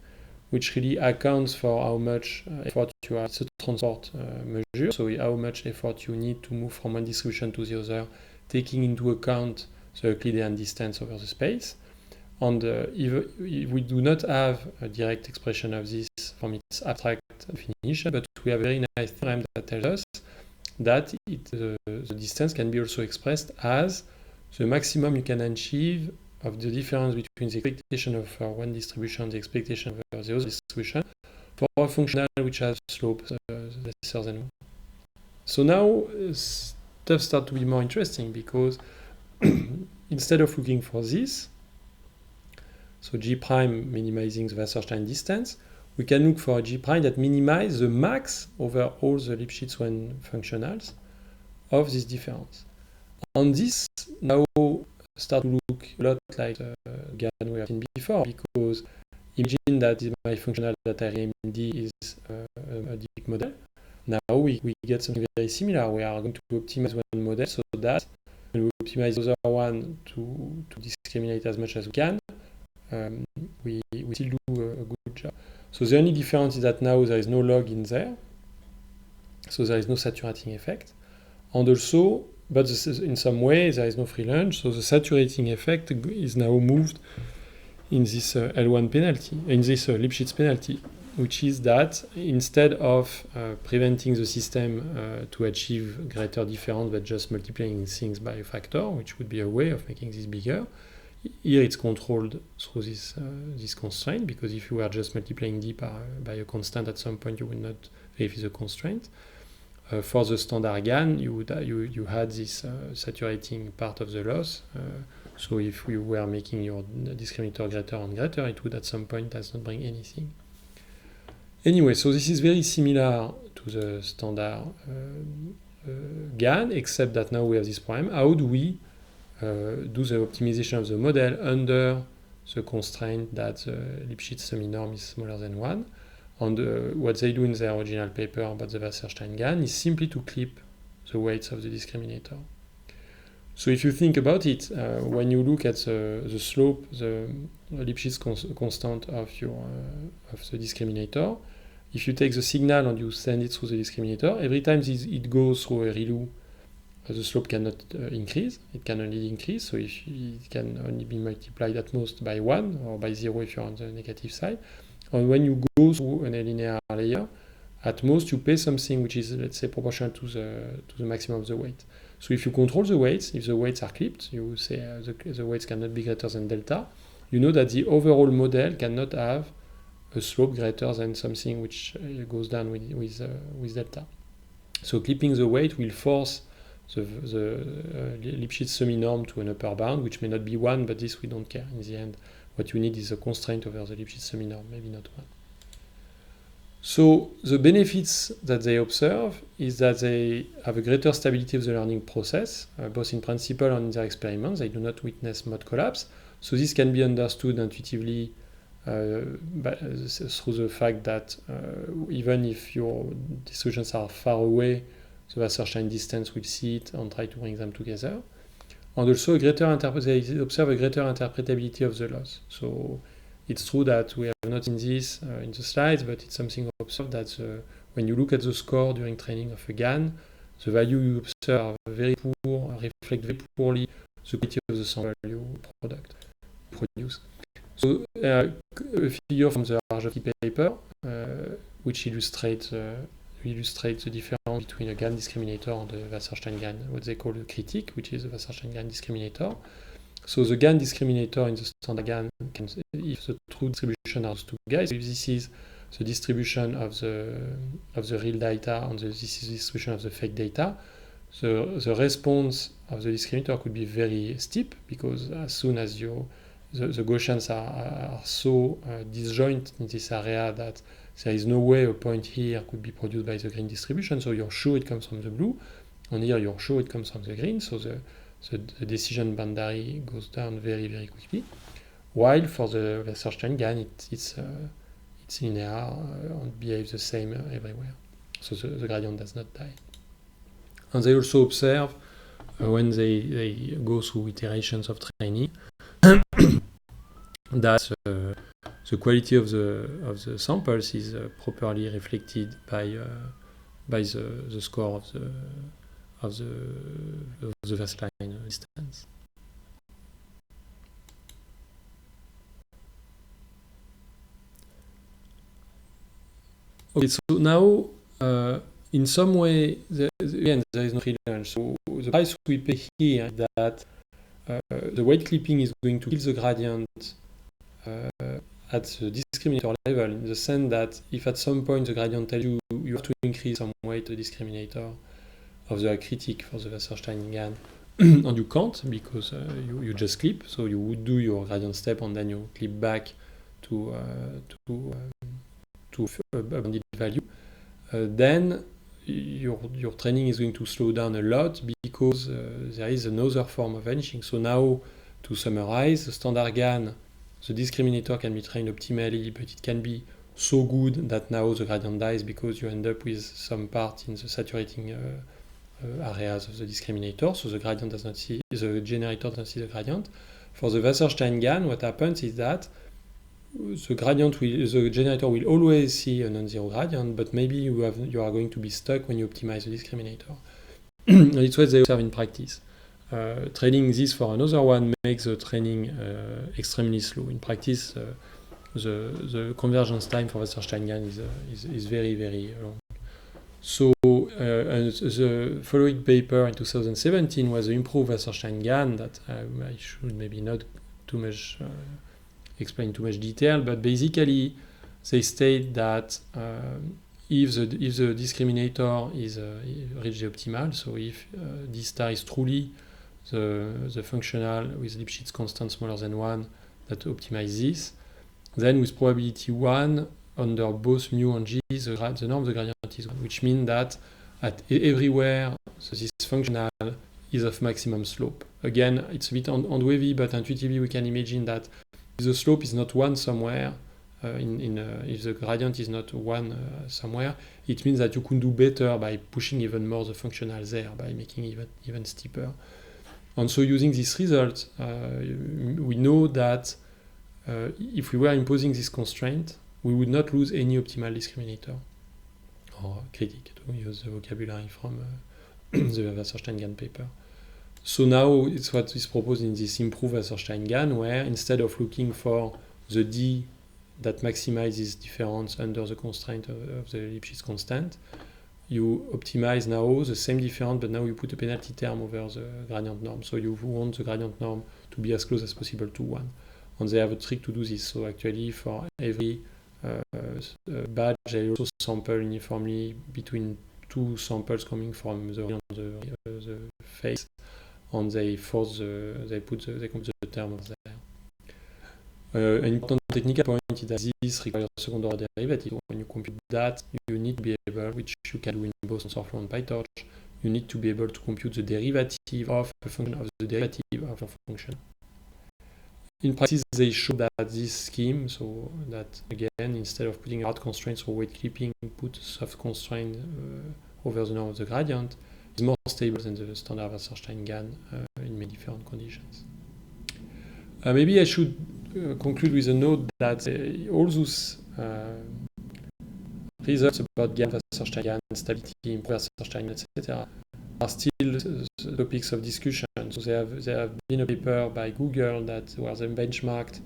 which really accounts for how much effort you have. It's a transport measure, so how much effort you need to move from one distribution to the other, taking into account the Euclidean distance over the space. And if we do not have a direct expression of this from its abstract definition, but we have a very nice theorem that tells us that the distance can be also expressed as the maximum you can achieve of the difference between the expectation of one distribution and the expectation of the other distribution for a functional which has slope lesser than 1. So now stuff starts to be more interesting, because instead of looking for this, so G prime minimizing the Wasserstein distance, we can look for a G prime that minimizes the max over all the Lipschitz-1 functionals of this difference. And this now start to look a lot like GAN we have seen before, because imagine that my functional that I named D is a deep model. Now we get something very similar. We are going to optimize one model so that when we optimize the other one to discriminate as much as we can, we still do a good job. So the only difference is that now there is no log in there, so there is no saturating effect, and also, but in some way there is no free lunge, so the saturating effect is now moved in this L1 penalty, in this Lipschitz penalty, which is that instead of preventing the system to achieve greater difference but just multiplying things by a factor, which would be a way of making this bigger, here it's controlled through this constraint, because if you were just multiplying D by a constant at some point, you would not verify the constraint. For the standard GAN, you had this saturating part of the loss. So if we were making your discriminator greater and greater, it would at some point does not bring anything. Anyway, so this is very similar to the standard GAN, except that now we have this problem. How do we do the optimization of the model under the constraint that the Lipschitz semi-norm is smaller than 1? And what they do in their original paper about the Wasserstein GAN is simply to clip the weights of the discriminator. So if you think about it, when you look at the slope, the Lipschitz constant of the discriminator, if you take the signal and you send it through the discriminator, every time it goes through a ReLU, the slope cannot increase, it can only increase, so it can only be multiplied at most by 1 or by 0 if you're on the negative side. And when you go through a linear layer, at most you pay something which is, let's say, proportional to the maximum of the weight. So if you control the weights, if the weights are clipped, you say the weights cannot be greater than delta, you know that the overall model cannot have a slope greater than something which goes down with delta. So clipping the weight will force the Lipschitz semi-norm to an upper bound, which may not be 1, but this we don't care. In the end, what you need is a constraint over the Lipschitz semi-norm, maybe not 1. So the benefits that they observe is that they have a greater stability of the learning process, both in principle and in their experiments. They do not witness mode collapse. So this can be understood intuitively through the fact that even if your distributions are far away, the Wasserstein distance will see it and try to bring them together. And also they observe a greater interpretability of the loss. So it's true that we have not seen this in the slides, but it's something observed that when you look at the score during training of a GAN, the value you observe are very poor, reflect very poorly the quality of the sample you produce. So a figure from the Arjovski paper, which illustrates the difference between a GAN discriminator and the Wasserstein-GAN, what they call a critique, which is a Wasserstein-GAN discriminator. So the GAN discriminator in the standard GAN can, if the true distribution are those two guys, if this is the distribution of the real data and this is the distribution of the fake data, the response of the discriminator could be very steep, because as soon as the Gaussians are so disjoint in this area that there is no way a point here could be produced by the green distribution, so you're sure it comes from the blue, and here you're sure it comes from the green, so the decision boundary goes down very, very quickly. While for the Wasserstein-GAN, it's linear and behaves the same everywhere. So the gradient does not die. And they also observe when they go through iterations of training that the quality of the samples is properly reflected by the score of the Wasserstein distance. Okay, so now in some way, again, there is no free lunch. So the price we pay here is that the weight clipping is going to kill the gradient at the discriminator level, in the sense that if at some point the gradient tells you you have to increase some weight the discriminator of the critique for the Wasserstein-GAN, and you can't because you just clip, so you would do your gradient step and then you clip back to a bounded value, then your training is going to slow down a lot because there is another form of vanishing. So now, to summarize, the standard GAN, the discriminator can be trained optimally, but it can be so good that now the gradient dies because you end up with some part in the saturating areas of the discriminator, so the gradient does not see, the generator doesn't see the gradient. For the Wasserstein-GAN, what happens is that the generator will always see a non-zero gradient, but maybe you are going to be stuck when you optimize the discriminator. And it's what they observe in practice. Training this for another one makes the training extremely slow. In practice, the convergence time for Wasserstein-GAN is very, very long. So the following paper in 2017 was the improved Wasserstein-GAN that I should maybe not too much explain too much detail, but basically they state that if the discriminator is reach the optimal, so if D star is truly the functional with Lipschitz constant smaller than 1 that optimize this, then with probability 1 under both mu and g, the norm of the gradient is 1, which means that at everywhere this functional is of maximum slope. Again, it's a bit on wavy, but intuitively we can imagine that if the slope is not 1 somewhere, if the gradient is not 1 somewhere, it means that you can do better by pushing even more the functional there, by making it even steeper. And so using this result, we know that if we were imposing this constraint, we would not lose any optimal discriminator, or critique, to use the vocabulary from the Wasserstein-GAN paper. So now it's what is proposed in this improved Wasserstein-GAN, where instead of looking for the D that maximizes difference under the constraint of the Lipschitz constant, you optimize now the same difference, but now you put a penalty term over the gradient norm. So you want the gradient norm to be as close as possible to 1. And they have a trick to do this. So actually for every batch, they also sample uniformly between two samples coming from the face, and they compute the term of there. An important technical point is that this requires a second order derivative. When you compute that, you need to be able, which you can do in both TensorFlow and PyTorch, you need to be able to compute the derivative of a function of the derivative of a function. In practice, they show that this scheme, so that again, instead of putting hard constraints or weight clipping, put soft constraint over the norm of the gradient, is more stable than the standard Wasserstein-GAN in many different conditions. Maybe I should conclude with a note that all those results about GAN, search time GAN, stability, improved search time, etc., are still topics of discussion. So there have been a paper by Google that was benchmarked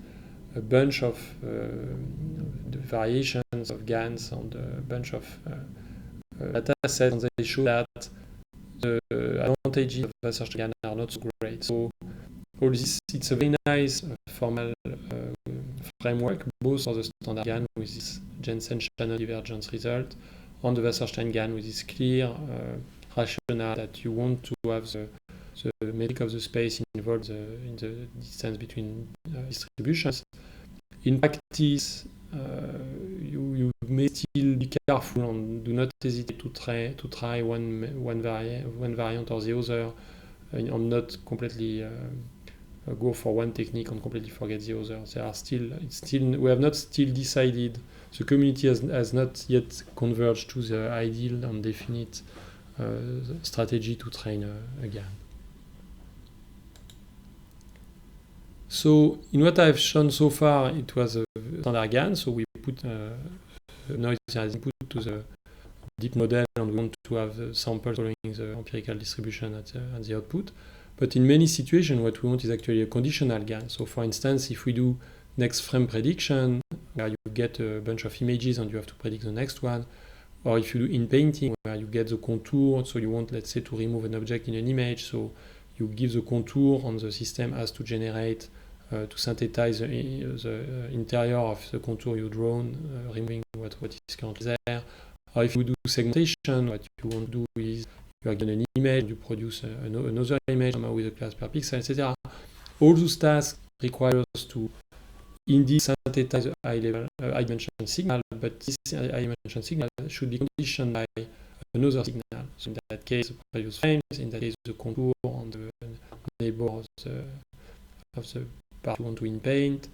a bunch of the variations of GANs on a bunch of data sets, and they show that the advantages of a search GAN are not so great. So all this, it's a very nice formal framework, both for the standard GAN with this Jensen channel divergence result, and the Wasserstein GAN with this clear rationale that you want to have the metric of the space involved in the distance between distributions. In practice, you may still be careful and do not hesitate to try one variant or the other, and not completely go for one technique and completely forget the other. We have not still decided. The community has not yet converged to the ideal and definite strategy to train a GAN. So in what I've shown so far, it was a standard GAN. So we put noise as input to the deep model, and we want to have the samples following the empirical distribution at the output. But in many situations, what we want is actually a conditional GAN. So for instance, if we do next frame prediction, where you get a bunch of images and you have to predict the next one, or if you do in painting, where you get the contour, so you want, let's say, to remove an object in an image, so you give the contour and the system has to generate, to synthesize the interior of the contour you drawn, removing what is currently there. Or if you do segmentation, what you want to do is you are given an image, you produce another image with a class per pixel, etc. All those tasks require us to indeed synthesize a high-dimension signal, but this high-dimension signal should be conditioned by another signal. So in that case, the previous frames, in that case, the contour on the neighbor of the part you want to in-paint,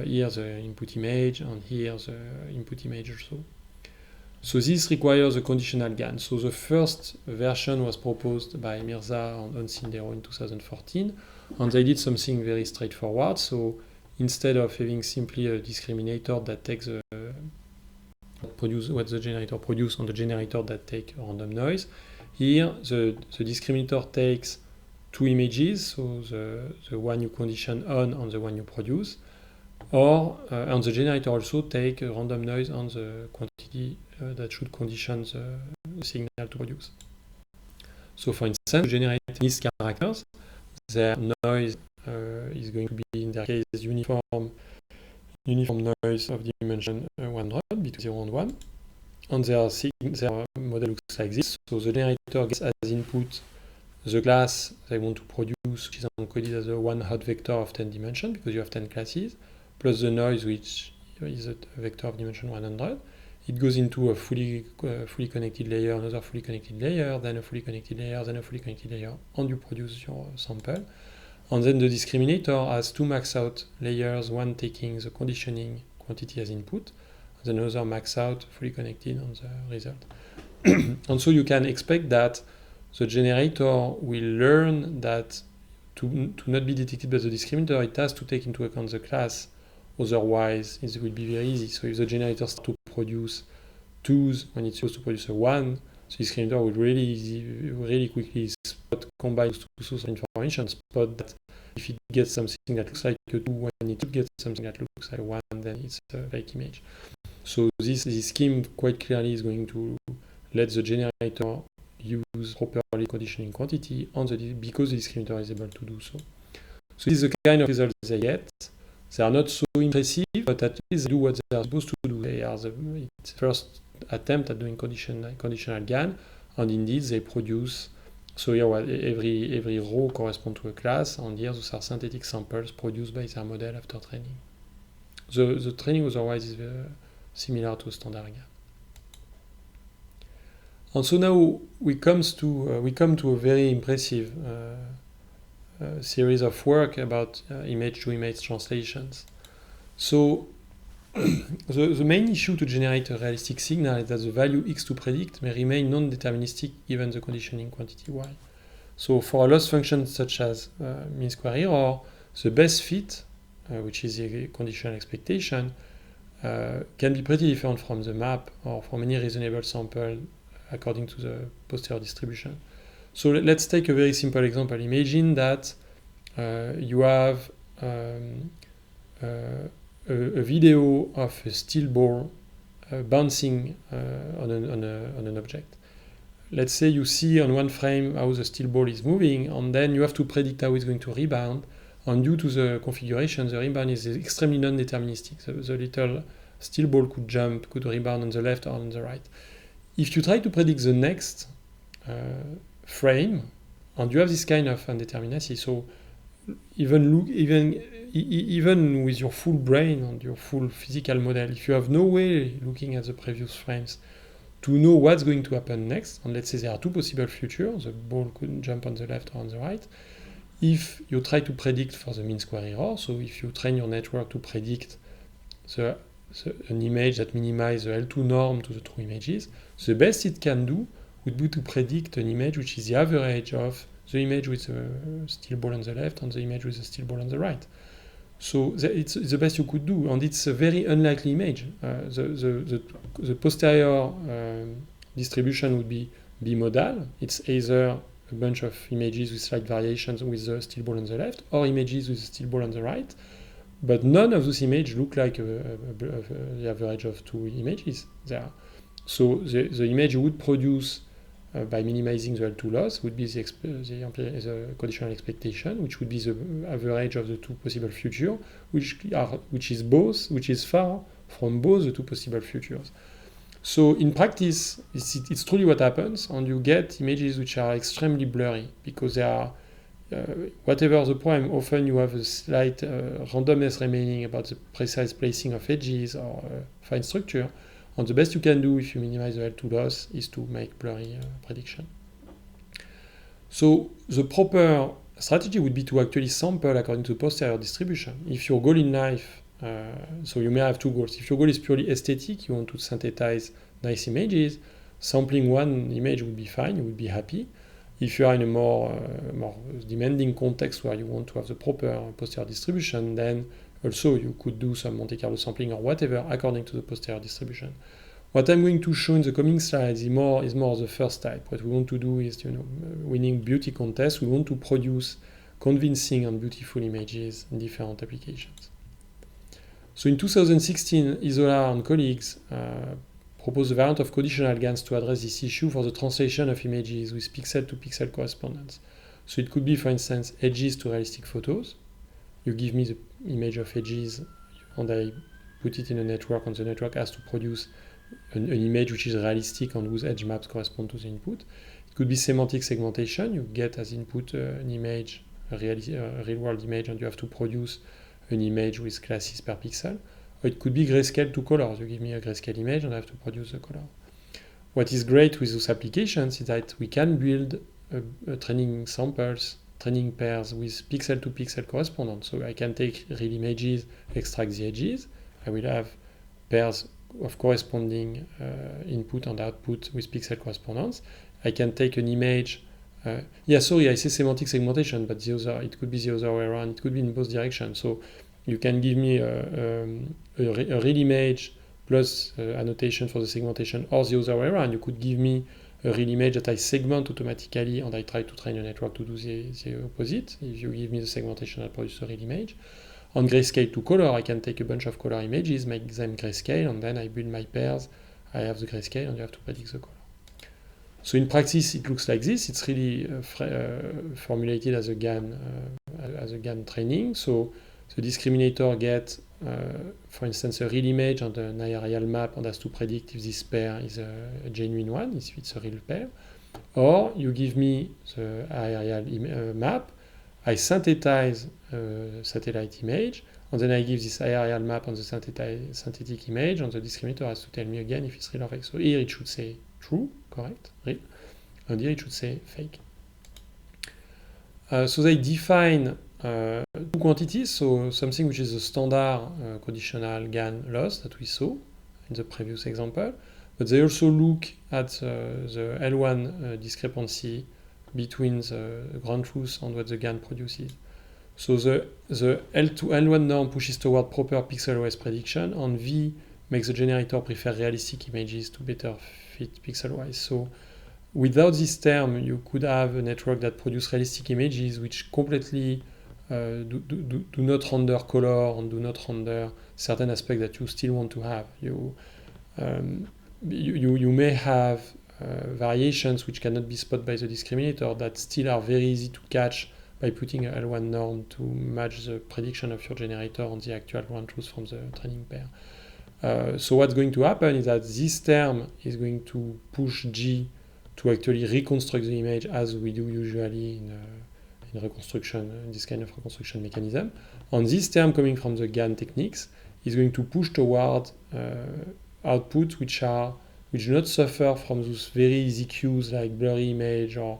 here the input image, and here the input image also. So this requires a conditional GAN. So the first version was proposed by Mirza and Sindero in 2014, and they did something very straightforward. So instead of having simply a discriminator that takes what the generator produces and the generator that takes random noise, here the discriminator takes two images, so the one you condition on and the one you produce, and the generator also takes random noise on the quantity that should condition the signal to produce. So for instance, to generate these characters, their noise is going to be, in their case, uniform noise of dimension 100 between 0 and 1. And their model looks like this. So the generator gets as input the class they want to produce, which is encoded as a one hot vector of 10 dimensions, because you have 10 classes, plus the noise, which is a vector of dimension 100. It goes into a fully connected layer, another fully connected layer, then a fully connected layer, then a fully connected layer, and you produce your sample. And then the discriminator has two max out layers, one taking the conditioning quantity as input, then another max out fully connected on the result. And so you can expect that the generator will learn that to not be detected by the discriminator, it has to take into account the class. Otherwise, it will be very easy. So if the generator starts to produce 2s when it's supposed to produce a 1, the discriminator will really quickly combine those two sources of information, spot that if it gets something that looks like a 2 when it should get something that looks like a 1, then it's a fake image. So this scheme quite clearly is going to let the generator use properly conditioning quantity because the discriminator is able to do so. So this is the kind of results they get. They are not so impressive, but at least they do what they are supposed to do. They are the first attempt at doing conditional GAN, and indeed they produce. So here every row corresponds to a class, and here those are synthetic samples produced by their model after training. The training otherwise is very similar to standard GAN. And so now we come to a very impressive series of work about image-to-image translations. So the main issue to generate a realistic signal is that the value x to predict may remain non-deterministic given the conditioning quantity y. So for a loss function such as mean square error, the best fit which is the conditional expectation, can be pretty different from the map or from any reasonable sample according to the posterior distribution. So let's take a very simple example. Imagine that you have a video of a steel ball bouncing on an object. Let's say you see on one frame how the steel ball is moving, and then you have to predict how it's going to rebound. And due to the configuration, the rebound is extremely non-deterministic. The little steel ball could rebound on the left or on the right. If you try to predict the next frame, and you have this kind of indeterminacy, so even with your full brain and your full physical model, if you have no way looking at the previous frames to know what's going to happen next, and let's say there are two possible futures, the ball could jump on the left or on the right, if you try to predict for the mean square error, so if you train your network to predict an image that minimizes the L2 norm to the true images, the best it can do would be to predict an image which is the average of the image with the steel ball on the left and the image with the steel ball on the right. So it's the best you could do, and it's a very unlikely image. The posterior distribution would be bimodal. It's either a bunch of images with slight variations with the steel ball on the left, or images with the steel ball on the right. But none of those images look like the average of two images there. So the image you would produce by minimizing the L2 loss would be the conditional expectation, which would be the average of the two possible futures, which is far from both the two possible futures. So in practice, it's truly what happens, and you get images which are extremely blurry because they are whatever the point, often you have a slight randomness remaining about the precise placing of edges or fine structure. And the best you can do if you minimize the L2 loss is to make blurry prediction. So the proper strategy would be to actually sample according to posterior distribution. If your goal in life, so you may have two goals. If your goal is purely aesthetic, you want to synthesize nice images, sampling one image would be fine, you would be happy. If you are in a more demanding context where you want to have the proper posterior distribution, then also you could do some Monte Carlo sampling or whatever according to the posterior distribution. What I'm going to show in the coming slides is more the first type. What we want to do is, winning beauty contests. We want to produce convincing and beautiful images in different applications. So in 2016, Isola and colleagues proposed a variant of conditional GANs to address this issue for the translation of images with pixel-to-pixel correspondence. So it could be, for instance, edges to realistic photos. You give me the image of edges, and I put it in a network, and the network has to produce an image which is realistic and whose edge maps correspond to the input. It could be semantic segmentation. You get as input an image, a real-world image, and you have to produce an image with classes per pixel. Or it could be grayscale to colors. You give me a grayscale image, and I have to produce a color. What is great with those applications is that we can build training pairs with pixel-to-pixel correspondence. So I can take real images, extract the edges. I will have pairs of corresponding input and output with pixel correspondence. I can take an image. I say semantic segmentation, but it could be the other way around. It could be in both directions. So you can give me a real image plus annotation for the segmentation, or the other way around. You could give me a real image that I segment automatically, and I try to train a network to do the opposite. If you give me the segmentation, I produce a real image. On grayscale to color, I can take a bunch of color images, make them grayscale, and then I build my pairs. I have the grayscale, and you have to predict the color. So in practice, it looks like this. It's really formulated as a GAN training. So the discriminator gets, for instance, a real image and an aerial map, and has to predict if this pair is a genuine one, if it's a real pair. Or you give me the aerial map, I synthesize a satellite image, and then I give this aerial map on the synthetic image, and the discriminator has to tell me again if it's real or fake. So here it should say true, correct, real, and here it should say fake. So they define two quantities, so something which is a standard conditional GAN loss that we saw in the previous example, but they also look at the L1 discrepancy between the ground truth and what the GAN produces. So the L1 norm pushes toward proper pixel OS prediction, and V makes the generator prefer realistic images to better fit pixel-wise. So without this term, you could have a network that produces realistic images which completely do not render color and do not render certain aspects that you still want to have. You may have variations which cannot be spotted by the discriminator that still are very easy to catch by putting a L1 norm to match the prediction of your generator on the actual ground truth from the training pair. So what's going to happen is that this term is going to push G to actually reconstruct the image as we do usually in reconstruction, in this kind of reconstruction mechanism. And this term coming from the GAN techniques is going to push toward outputs which do not suffer from those very easy cues like blurry image or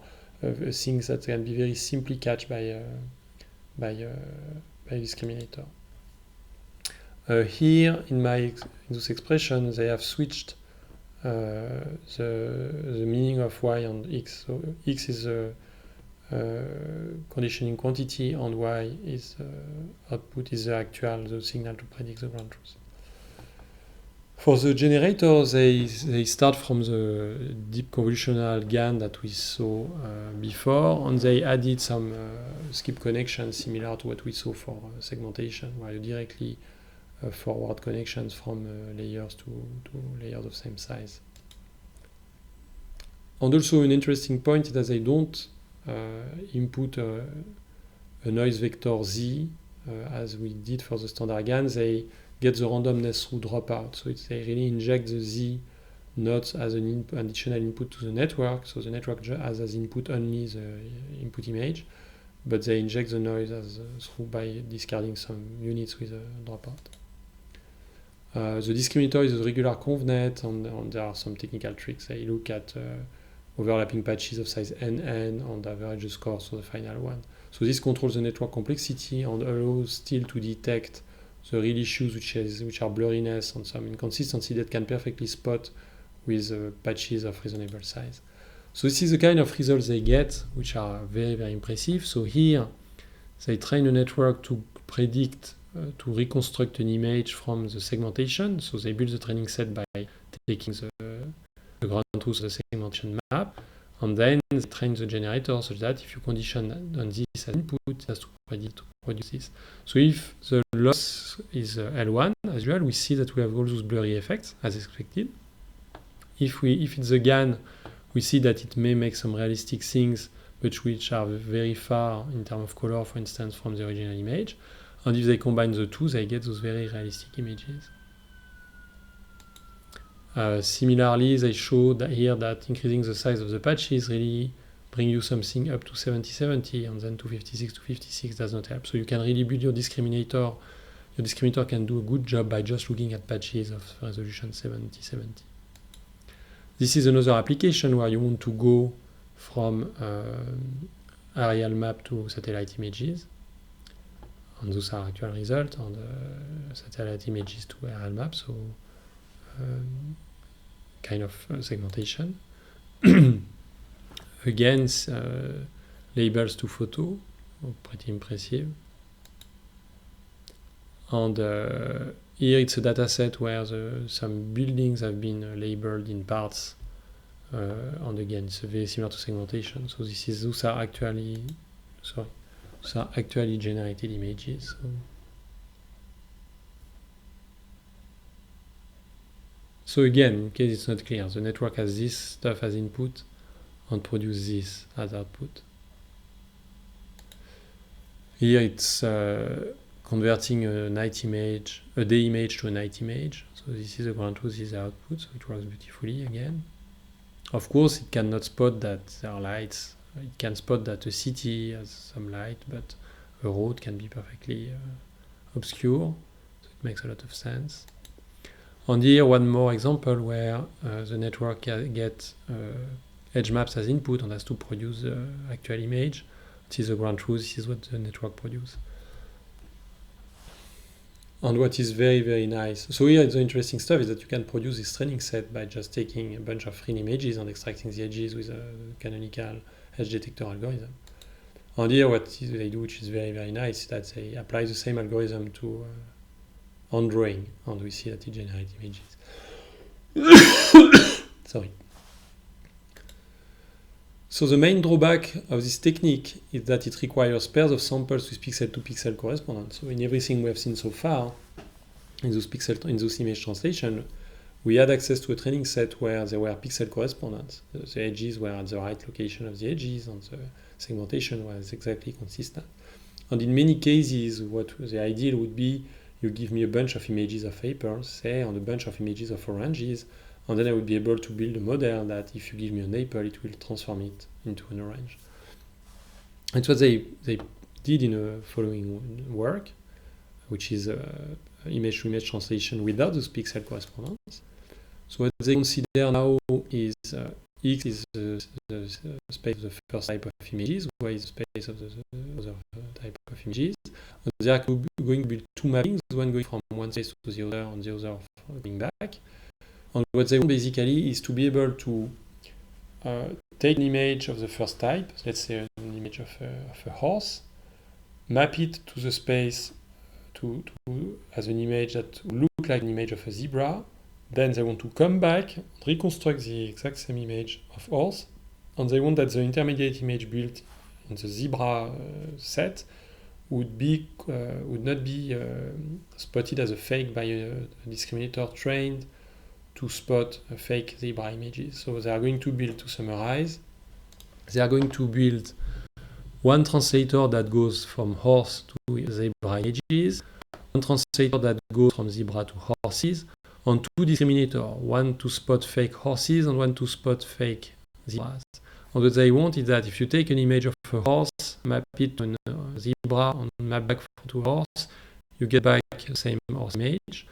things that can be very simply catched by a discriminator. Here in this expression, they have switched the meaning of y and x. So x is a conditioning quantity and y is output is the signal to predict the ground truth. For the generator, they start from the deep convolutional GAN that we saw before, and they added some skip connections similar to what we saw for segmentation, where you directly forward connections from layers to layers of same size. And also an interesting point is that they don't input a noise vector Z as we did for the standard GAN. They get the randomness through dropout. So they really inject the Z not as an additional input to the network. So the network has as input only the input image, but they inject the noise through by discarding some units with a dropout. The discriminator is a regular convnet, and there are some technical tricks. They look at overlapping patches of size NN and average the scores for the final one. So this controls the network complexity and allows still to detect the real issues which are blurriness and some inconsistency that can perfectly spot with patches of reasonable size. So this is the kind of results they get, which are very, very impressive. So here, they train a network to predict, to reconstruct an image from the segmentation. So they build the training set by taking the ground truth of the segmentation map, and then they train the generator such that if you condition on this as input, it has to produce this. So if the loss is L1, as usual, we see that we have all those blurry effects as expected. If it's a GAN, we see that it may make some realistic things, but which are very far in terms of color, for instance, from the original image. And if they combine the two, they get those very realistic images. Similarly, they show that here that increasing the size of the patches really bring you something up to 70-70, and then 256 does not help. So you can really build your discriminator. Your discriminator can do a good job by just looking at patches of resolution 70-70. This is another application where you want to go from aerial map to satellite images. And those are actual results, and satellite images to aerial map, so kind of segmentation. Again, labels to photo, pretty impressive. And here it's a data set where some buildings have been labeled in parts, and again, it's very similar to segmentation. So those are actually generated images. So again, in case it's not clear, the network has this stuff as input and produce this as output. Here it's converting a day image to a night image. So this is the ground truth, this is the output, so it works beautifully again. Of course, it cannot spot that there are lights. It can spot that a city has some light, but a road can be perfectly obscure, so it makes a lot of sense. And here, one more example where the network gets edge maps as input and has to produce the actual image. This is the ground truth, this is what the network produces. And what is very, very nice. So here, the interesting stuff is that you can produce this training set by just taking a bunch of real images and extracting the edges with a canonical edge detector algorithm. And here what they do, which is very, very nice, that they apply the same algorithm to on drawing, and we see that it generates images. Sorry. So the main drawback of this technique is that it requires pairs of samples with pixel-to-pixel correspondence. So in everything we have seen so far, in those image translation, we had access to a training set where there were pixel correspondence. The edges were at the right location of the edges, and the segmentation was exactly consistent. And in many cases, what the ideal would be, you give me a bunch of images of apples, say, and a bunch of images of oranges, and then I would be able to build a model that if you give me an apple, it will transform it into an orange. And what they did in a following work, which is image-to-image translation without those pixel correspondence. So what they consider now is X is the space of the first type of images, Y is the space of the other type of images. And they are going to build two mappings, one going from one space to the other and the other going back. And what they want basically is to be able to take an image of the first type, let's say an image of a horse, map it to the space as an image that look like an image of a zebra. Then they want to come back, reconstruct the exact same image of horse, and they want that the intermediate image built in the zebra set would not be spotted as a fake by a discriminator trained to spot fake zebra images. So they are going to build, to summarize, they are going to build one translator that goes from horse to zebra images, one translator that goes from zebra to horses, and two discriminators, one to spot fake horses and one to spot fake zebras. And what they want is that if you take an image of a horse, map it to a zebra, and map back to a horse, you get back the same horse image.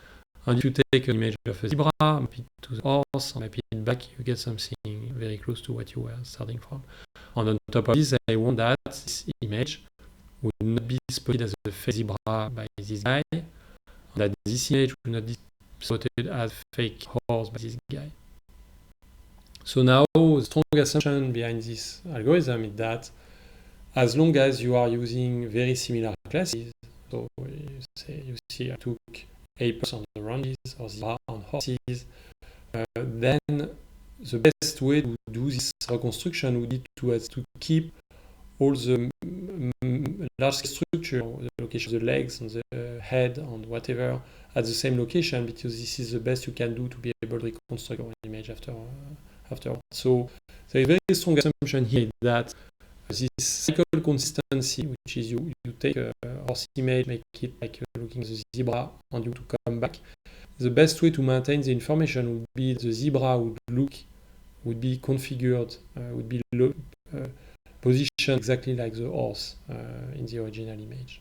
And if you take an image of a zebra, map it to the horse, and map it back, you get something very close to what you were starting from. And on top of this, they want that this image would not be spotted as a fake zebra by this guy, and that this image will not be spotted as fake horse by this guy. So now, the strong assumption behind this algorithm is that as long as you are using very similar classes, so you see I took apples on the oranges or zebra on horses, then the best way to do this reconstruction would be to keep all the large structure, the location of the legs and the head and whatever at the same location, because this is the best you can do to be able to reconstruct your image after. So there is a very strong assumption here that this cycle consistency, which is you take a horse image, make it like looking at the zebra, and you to come back. The best way to maintain the information would be the zebra would be configured, would be positioned exactly like the horse in the original image.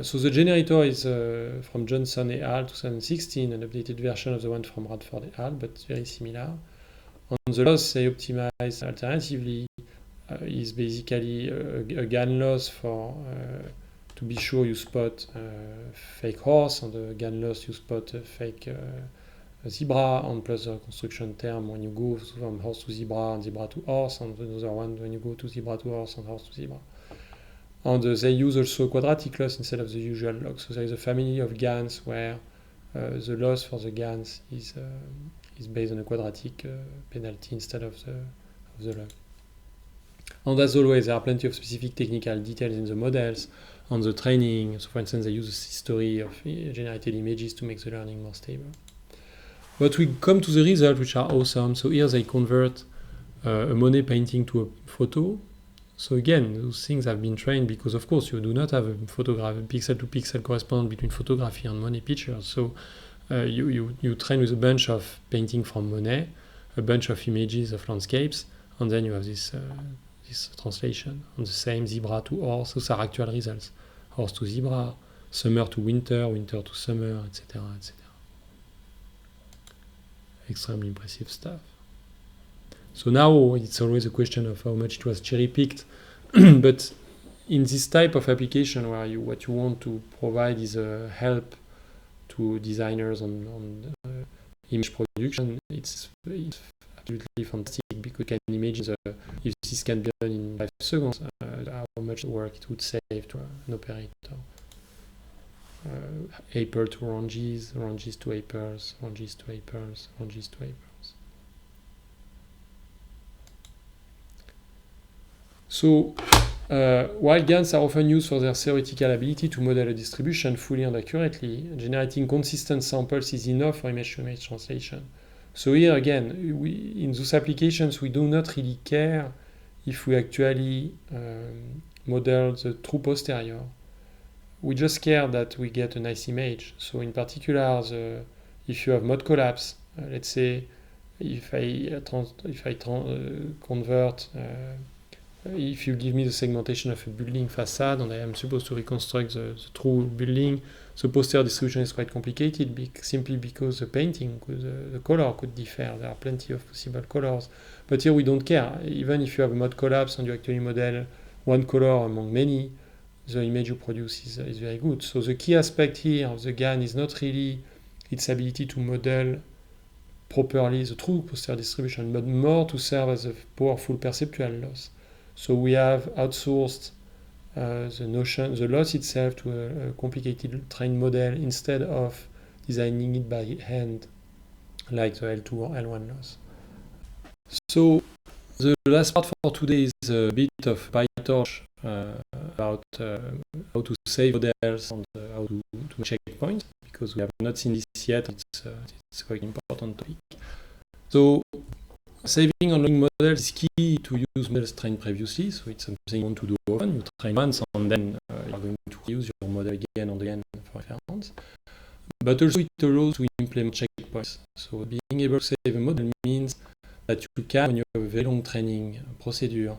So the generator is from Johnson et al. 2016, an updated version of the one from Radford et al., but very similar. And the loss they optimize alternatively is basically a GAN loss for to be sure you spot fake horse, and a GAN loss you spot fake zebra, and plus the construction term when you go from horse to zebra and zebra to horse, and another one when you go to zebra to horse and horse to zebra. And they use also a quadratic loss instead of the usual log. So there is a family of GANs where the loss for the GANs is based on a quadratic penalty instead of the log. And as always, there are plenty of specific technical details in the models on the training. So for instance, they use a history of generated images to make the learning more stable. But we come to the results, which are awesome. So here they convert a Monet painting to a photo. So again, those things have been trained because, of course, you do not have a pixel-to-pixel correspondence between photography and Monet pictures. So you train with a bunch of paintings from Monet, a bunch of images of landscapes, and then you have this translation on the same zebra to horse. Those are actual results. Horse to zebra, summer to winter, winter to summer, etc., etc. Extremely impressive stuff. So now it's always a question of how much it was cherry-picked, but in this type of application where what you want to provide is a help to designers on image production, it's absolutely fantastic because you can imagine if this can be done in 5 seconds, how much work it would save to an operator. Apple to oranges, oranges to apples, oranges to apples, oranges to apples. So, while GANs are often used for their theoretical ability to model a distribution fully and accurately, generating consistent samples is enough for image-to-image translation. So here again, in those applications, we do not really care if we actually model the true posterior. We just care that we get a nice image. So in particular, if you have mode collapse, let's say if I convert, if you give me the segmentation of a building facade and I am supposed to reconstruct the true building, the posterior distribution is quite complicated simply because the painting, the color could differ. There are plenty of possible colors. But here we don't care. Even if you have a mode collapse and you actually model one color among many, the image you produce is very good. So the key aspect here of the GAN is not really its ability to model properly the true posterior distribution, but more to serve as a powerful perceptual loss. So we have outsourced the loss itself to a complicated trained model instead of designing it by hand like the L2 or L1 loss. So the last part for today is a bit of PyTorch about how to save models and how to make checkpoints, because we have not seen this yet. It's quite an important topic. So saving and loading models is key to use models trained previously. So it's something you want to do often. You train once and then you're going to use your model again and again for reference. But also it allows to implement checkpoints. So being able to save a model means that you can, when you have a very long training procedure,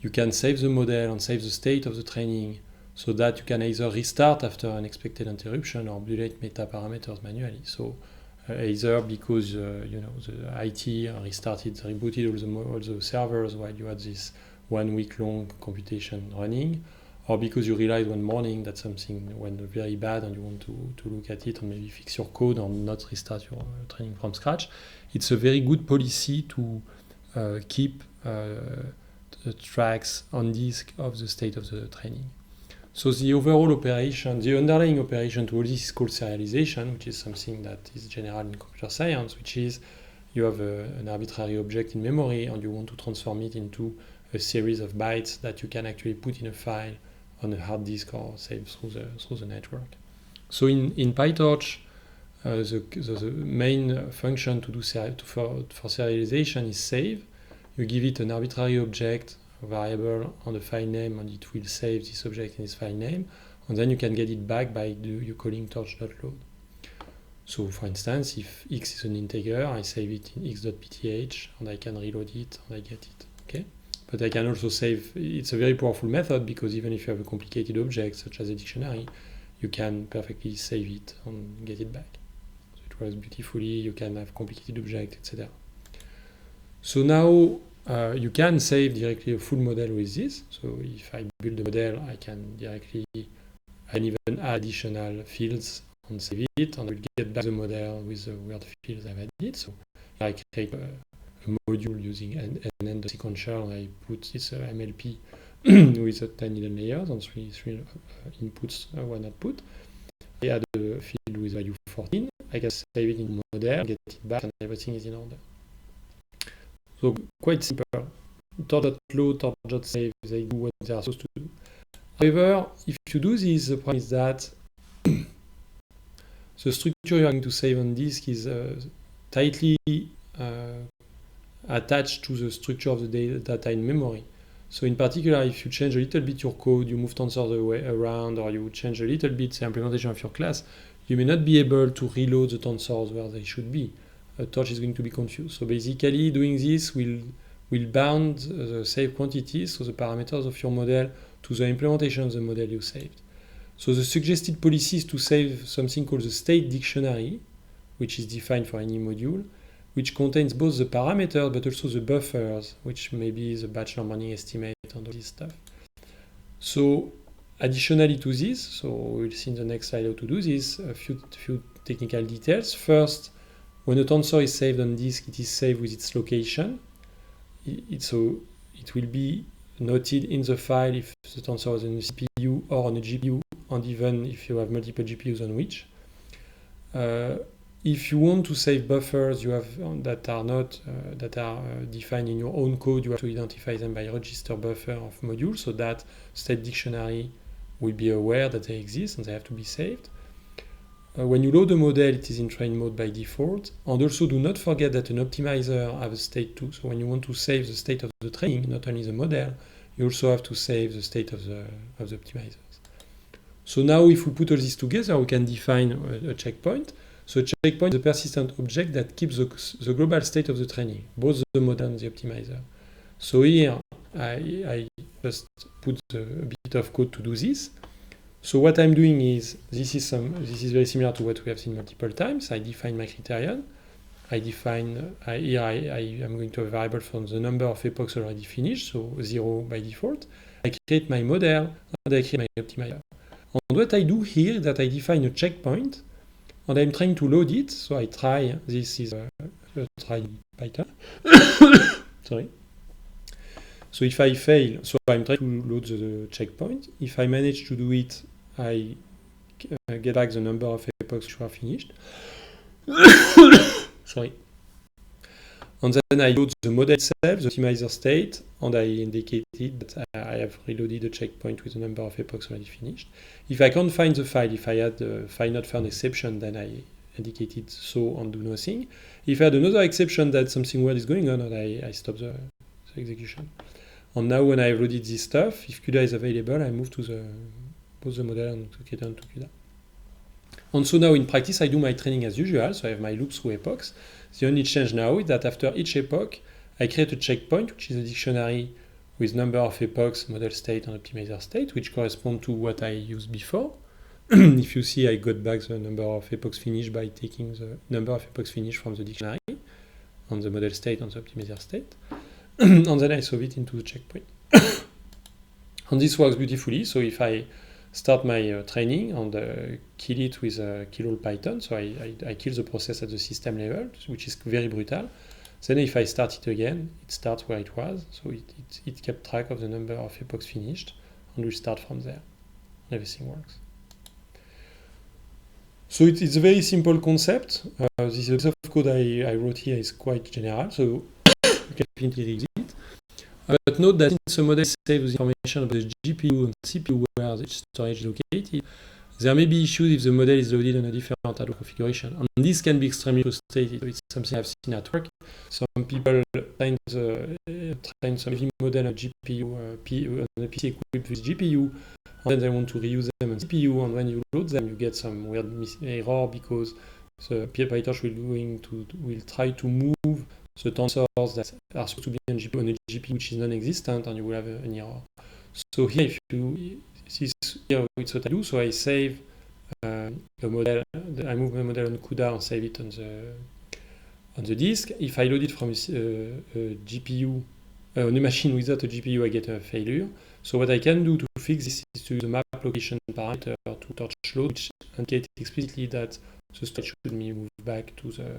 you can save the model and save the state of the training so that you can either restart after an expected interruption or update meta parameters manually. So either because the IT rebooted all the servers while you had this 1 week long computation running, or because you realized one morning that something went very bad and you want to look at it and maybe fix your code and not restart your training from scratch. It's a very good policy to keep the tracks on disk of the state of the training. So the overall operation, the underlying operation to all this is called serialization, which is something that is general in computer science, which is you have an arbitrary object in memory and you want to transform it into a series of bytes that you can actually put in a file on a hard disk or save through the network. So in PyTorch, the main function to do for serialization is save. You give it an arbitrary object, a variable, and a file name, and it will save this object in this file name, and then you can get it back by you calling torch.load. So for instance, if x is an integer, I save it in x.pth, and I can reload it, and I get it. Okay? But I can also save, it's a very powerful method because even if you have a complicated object, such as a dictionary, you can perfectly save it and get it back. So it works beautifully, you can have complicated objects, etc. So now you can save directly a full model with this. So if I build a model, I can directly and even add additional fields and save it, and I will get back the model with the weird fields I've added. So I create a module using an sequential, and I put this MLP with a tiny little layers and three inputs, one output. I add a field with value 14. I can save it in model, get it back, and everything is in order. So quite simple. Torch.load, torch.save, they do what they are supposed to do. However, if you do this, the problem is that the structure you are going to save on disk is tightly attached to the structure of the data in memory. So in particular, if you change a little bit your code, you move tensors around, or you change a little bit the implementation of your class, you may not be able to reload the tensors where they should be. Torch is going to be confused. So basically, doing this will bound the saved quantities, so the parameters of your model, to the implementation of the model you saved. So the suggested policy is to save something called the state dictionary, which is defined for any module, which contains both the parameters but also the buffers, which may be the batch learning estimate and all this stuff. So additionally to this, so we'll see in the next slide how to do this, a few technical details. First, When a tensor is saved on disk, it is saved with its location. So it will be noted in the file if the tensor is on a CPU or on a GPU, and even if you have multiple GPUs on which. If you want to save buffers you have that are not defined in your own code, you have to identify them by register buffer of modules, so that state dictionary will be aware that they exist and they have to be saved. When you load a model, it is in train mode by default. And also do not forget that an optimizer has a state too. So when you want to save the state of the training, not only the model, you also have to save the state of the optimizers. So now if we put all this together, we can define a checkpoint. So a checkpoint is a persistent object that keeps the global state of the training, both the model and the optimizer. So here I just put a bit of code to do this. So what I'm doing is, this is very similar to what we have seen multiple times. I define my criterion. I define, here I am going to have a variable from the number of epochs already finished, so 0 by default. I create my model, and I create my optimizer. And what I do here is that I define a checkpoint, and I'm trying to load it. So I try, this is a try in Python. Sorry. So if I fail, so I'm trying to load the checkpoint. If I manage to do it, I get back the number of epochs which are finished. Sorry. And then I load the model itself, the optimizer state, and I indicated that I have reloaded the checkpoint with the number of epochs already finished. If I can't find the file, if I had the file not found exception, then I indicated so and do nothing. If I had another exception that something weird is going on, and I stop the execution. And now when I loaded this stuff, if CUDA is available, I move to both the model and to CUDA and to CUDA. And so now in practice, I do my training as usual, so I have my loops through epochs. The only change now is that after each epoch, I create a checkpoint, which is a dictionary with number of epochs, model state, and optimizer state, which correspond to what I used before. If you see, I got back the number of epochs finished by taking the number of epochs finished from the dictionary, on the model state and the optimizer state. And then I solve it into the checkpoint. And this works beautifully. So if I start my training and kill it with kill all Python, so I kill the process at the system level, which is very brutal. Then if I start it again, it starts where it was. So it kept track of the number of epochs finished, and will start from there. Everything works. So it's a very simple concept. This piece of code I wrote here is quite general, so you can definitely use it. But note that since the model saves information about the GPU and CPU where the storage is located, there may be issues if the model is loaded on a different hardware configuration. And this can be extremely frustrating. It's something I've seen at work. Some people train some heavy model on a GPU, on a PC equipped with GPU, and then they want to reuse them on CPU, and when you load them, you get some weird error because the PyTorch will try to move the tensors that are supposed to be on a GPU which is non-existent, and you will have an error. So here, if you see here, it's what I do. So I save a model. I move my model on CUDA and save it on the disk. If I load it from a GPU on a machine without a GPU, I get a failure. So what I can do to fix this is to use the map location parameter to torch load, which indicates explicitly that the storage should be moved back to the